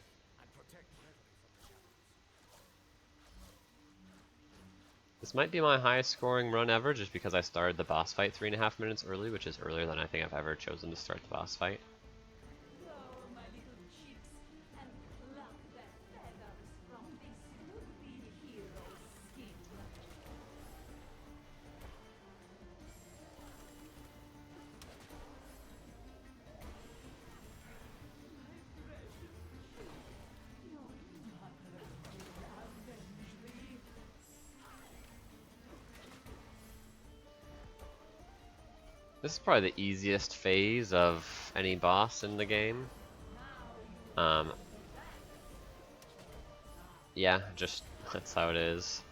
This might be my highest scoring run ever, just because I started the boss fight 3.5 minutes early, which is earlier than I think I've ever chosen to start the boss fight. Go, my little chips, and pluck their feathers from this would-be hero's skin. This is probably the easiest phase of any boss in the game. Yeah, just that's how it is.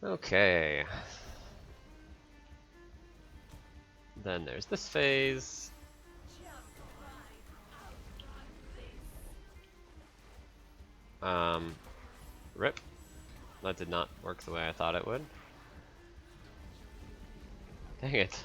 Okay. Then there's this phase. Rip. That did not work the way I thought it would. Dang it.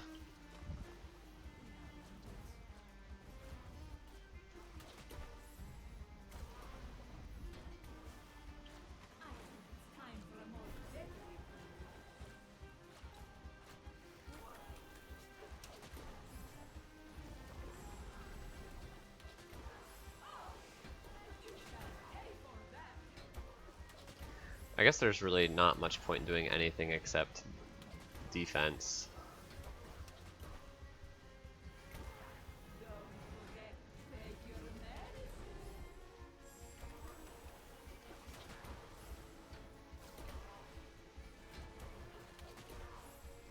I guess there's really not much point in doing anything except defense.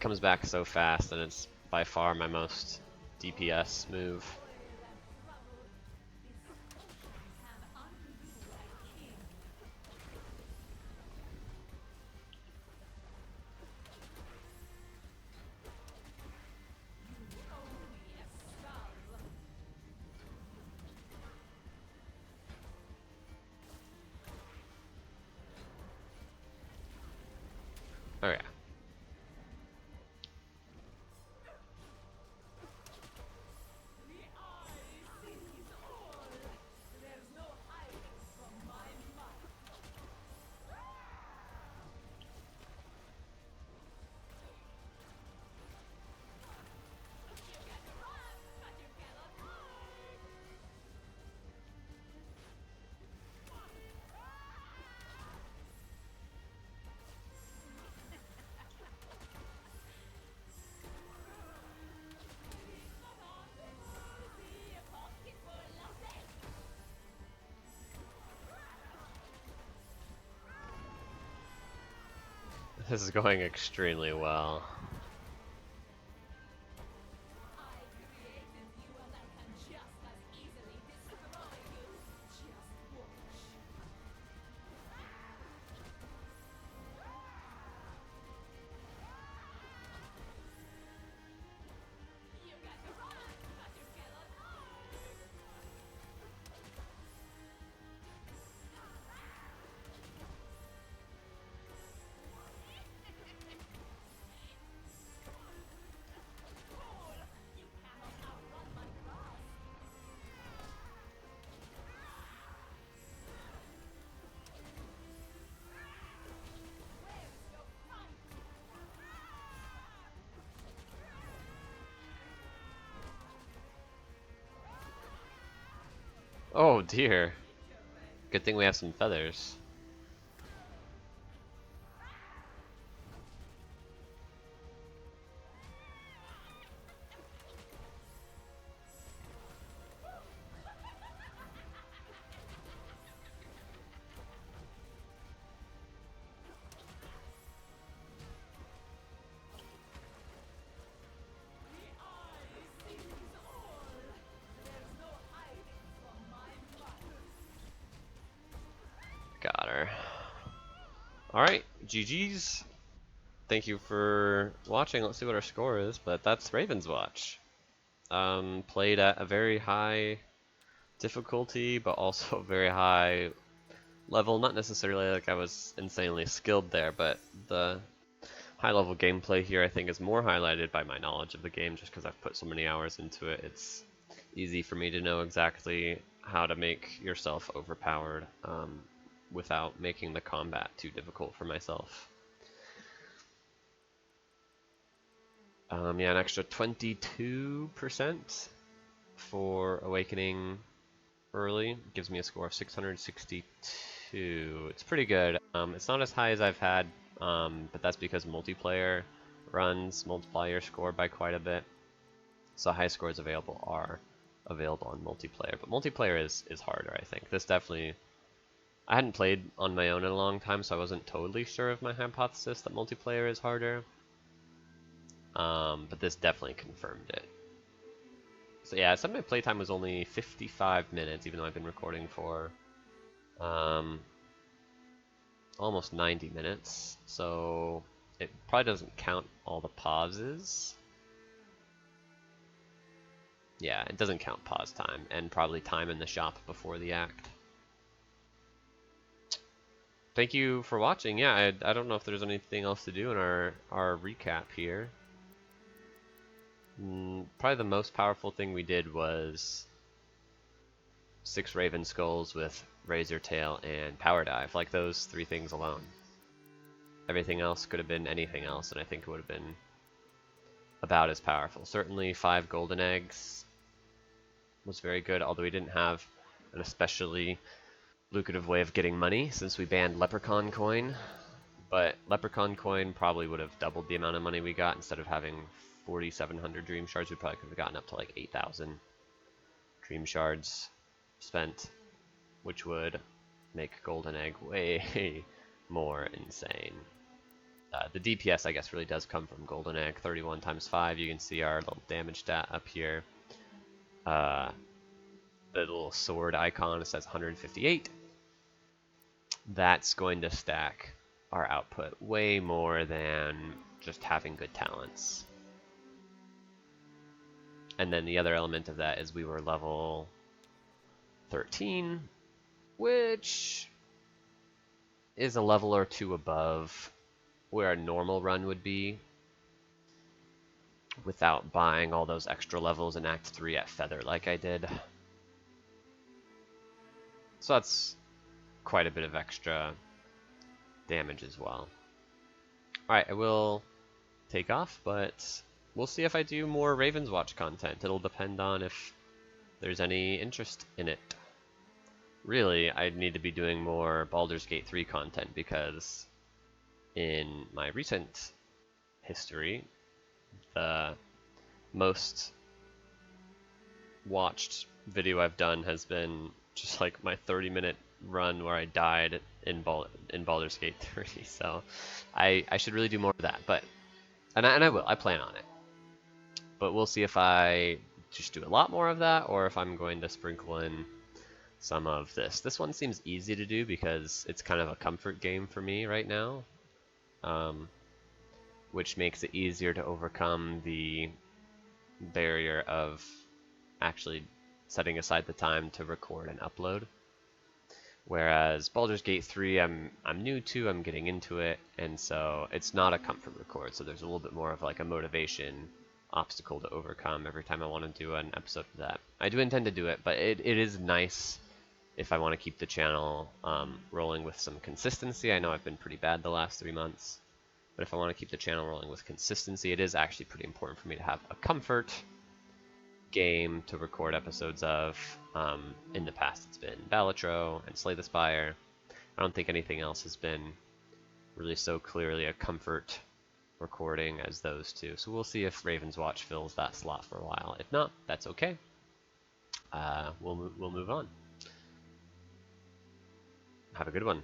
Comes back so fast, and it's by far my most DPS move. Oh yeah. This is going extremely well. Oh dear. Good thing we have some feathers. Got her. Alright, GG's. Thank you for watching. Let's see what our score is, but that's Ravenswatch. Played at a very high difficulty, but also very high level. Not necessarily like I was insanely skilled there, but the high level gameplay here I think is more highlighted by my knowledge of the game, just because I've put so many hours into it. It's easy for me to know exactly how to make yourself overpowered without making the combat too difficult for myself. Yeah, an extra 22% for Awakening early gives me a score of 662. It's pretty good. It's not as high as I've had, but that's because multiplayer runs multiply your score by quite a bit. So high scores available are available on multiplayer, but multiplayer is harder, I think. This definitely, I hadn't played on my own in a long time, so I wasn't totally sure of my hypothesis that multiplayer is harder. But this definitely confirmed it. So yeah, some of my playtime was only 55 minutes, even though I've been recording for almost 90 minutes. So it probably doesn't count all the pauses. Yeah, it doesn't count pause time, and probably time in the shop before the act. Thank you for watching. Yeah, I don't know if there's anything else to do in our recap here. Probably the most powerful thing we did was 6 Raven Skulls with Razor Tail and Power Dive, like those 3 things alone. Everything else could have been anything else, and I think it would have been about as powerful. Certainly 5 Golden Eggs was very good, although we didn't have an especially lucrative way of getting money since we banned Leprechaun Coin. But Leprechaun Coin probably would have doubled the amount of money we got. Instead of having 4,700 Dream Shards, we probably could have gotten up to like 8,000 Dream Shards spent, which would make Golden Egg way more insane. The DPS, I guess, really does come from Golden Egg. 31 times 5, you can see our little damage stat up here. The little sword icon, it says 158. That's going to stack our output way more than just having good talents. And then the other element of that is we were level 13, which is a level or 2 above where a normal run would be without buying all those extra levels in Act 3 at Feather like I did. So that's quite a bit of extra damage as well. Alright, I will take off, but we'll see if I do more Ravenswatch content. It'll depend on if there's any interest in it. Really, I need to be doing more Baldur's Gate 3 content because in my recent history, the most watched video I've done has been just like my 30-minute run where I died in Baldur's Gate 3. So I should really do more of that, but and I will. I plan on it. But we'll see if I just do a lot more of that or if I'm going to sprinkle in some of this. This one seems easy to do because it's kind of a comfort game for me right now, which makes it easier to overcome the barrier of actually setting aside the time to record and upload. Whereas Baldur's Gate 3, I'm new to, I'm getting into it, and so it's not a comfort record, so there's a little bit more of like a motivation obstacle to overcome every time I want to do an episode of that. I do intend to do it, but it is nice if I want to keep the channel rolling with some consistency. I know I've been pretty bad the last 3 months, but if I want to keep the channel rolling with consistency, it is actually pretty important for me to have a comfort game to record episodes of. In the past it's been Balatro and Slay the Spire. I don't think anything else has been really so clearly a comfort recording as those two. So we'll see if Ravenswatch fills that slot for a while. If not, that's okay. We'll move on. Have a good one.